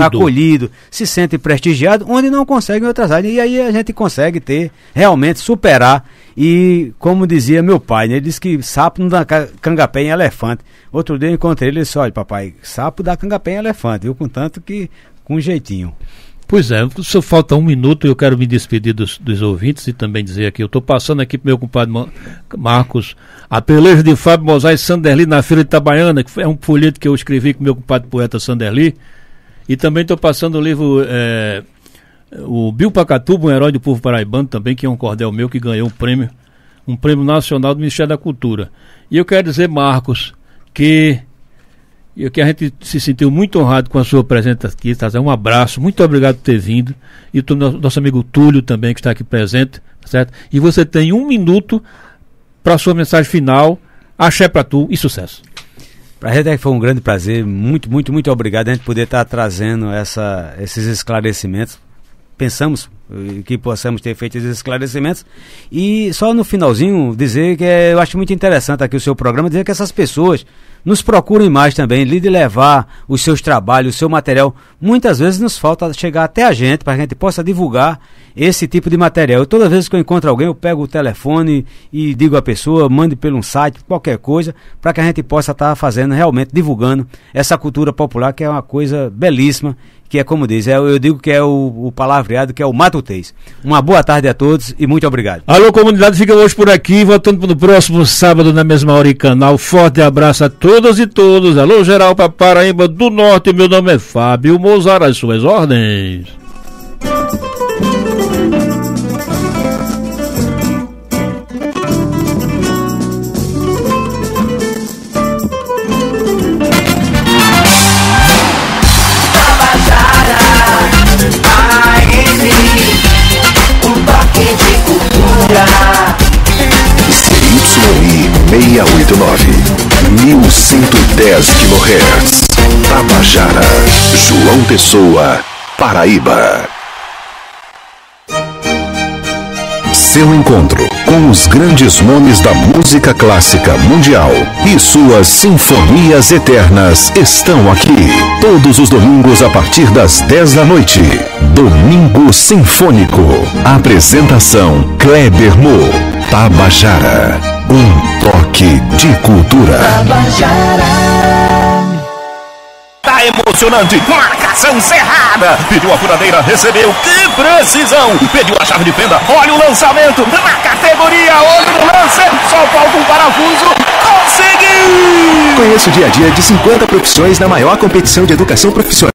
Speaker 8: acolhido, se sente prestigiado, onde não consegue em outras áreas. E aí a gente consegue realmente superar. E como dizia meu pai, né, ele disse que sapo não dá cangapé em elefante. Outro dia eu encontrei ele e disse: olha, papai, sapo dá cangapé em elefante, viu? Contanto que com jeitinho.
Speaker 4: Pois é, só falta um minuto, eu quero me despedir dos ouvintes e também dizer aqui, eu estou passando aqui para o meu compadre Marcos, a peleja de Fábio Moisés Sanderli na Feira de Itabaiana, que é um folheto que eu escrevi com o meu compadre poeta Sanderli, e também estou passando o livro o Bill Pacatuba, um herói do povo paraibano também, que é um cordel meu que ganhou um prêmio nacional do Ministério da Cultura. E eu quero dizer, Marcos, que a gente se sentiu muito honrado com a sua presença aqui, tá? Um abraço, muito obrigado por ter vindo, e o nosso amigo Túlio também, que está aqui presente, certo? E você tem 1 minuto para a sua mensagem final, axé para tu e sucesso.
Speaker 8: Para a gente foi um grande prazer, muito obrigado a gente poder estar trazendo esses esclarecimentos. Pensamos que possamos ter feito esses esclarecimentos, e só no finalzinho dizer que eu acho muito interessante aqui o seu programa, dizer que essas pessoas nos procurem mais também, de levar os seus trabalhos, o seu material. Muitas vezes nos falta chegar até a gente, para que a gente possa divulgar esse tipo de material. E toda vez que eu encontro alguém, eu pego o telefone e digo à pessoa, mande pelo um site, qualquer coisa, para que a gente possa estar fazendo, realmente divulgando essa cultura popular, que é uma coisa belíssima, que é como diz, eu digo que é o palavreado, que é o matutês. Uma boa tarde a todos e muito obrigado.
Speaker 4: Alô, comunidade, fica hoje por aqui, voltando no próximo sábado na mesma hora e canal. Forte abraço a todas e todos. Alô, geral para Paraíba do Norte, meu nome é Fábio Mozart, as suas ordens.
Speaker 2: CYI 689, 1110 kHz, Tabajara, João Pessoa, Paraíba. Seu encontro com os grandes nomes da música clássica mundial e suas sinfonias eternas estão aqui. Todos os domingos a partir das 10 da noite. Domingo Sinfônico. Apresentação Kleber Mo. Tabajara, um toque de cultura.
Speaker 14: Tá emocionante, marcação cerrada. Pediu a furadeira, recebeu, que precisão. Pediu a chave de fenda, olha o lançamento. Na categoria, olha no lance, só falta um parafuso. Conseguiu!
Speaker 2: Conheça o dia a dia de 50 profissões na maior competição de educação profissional.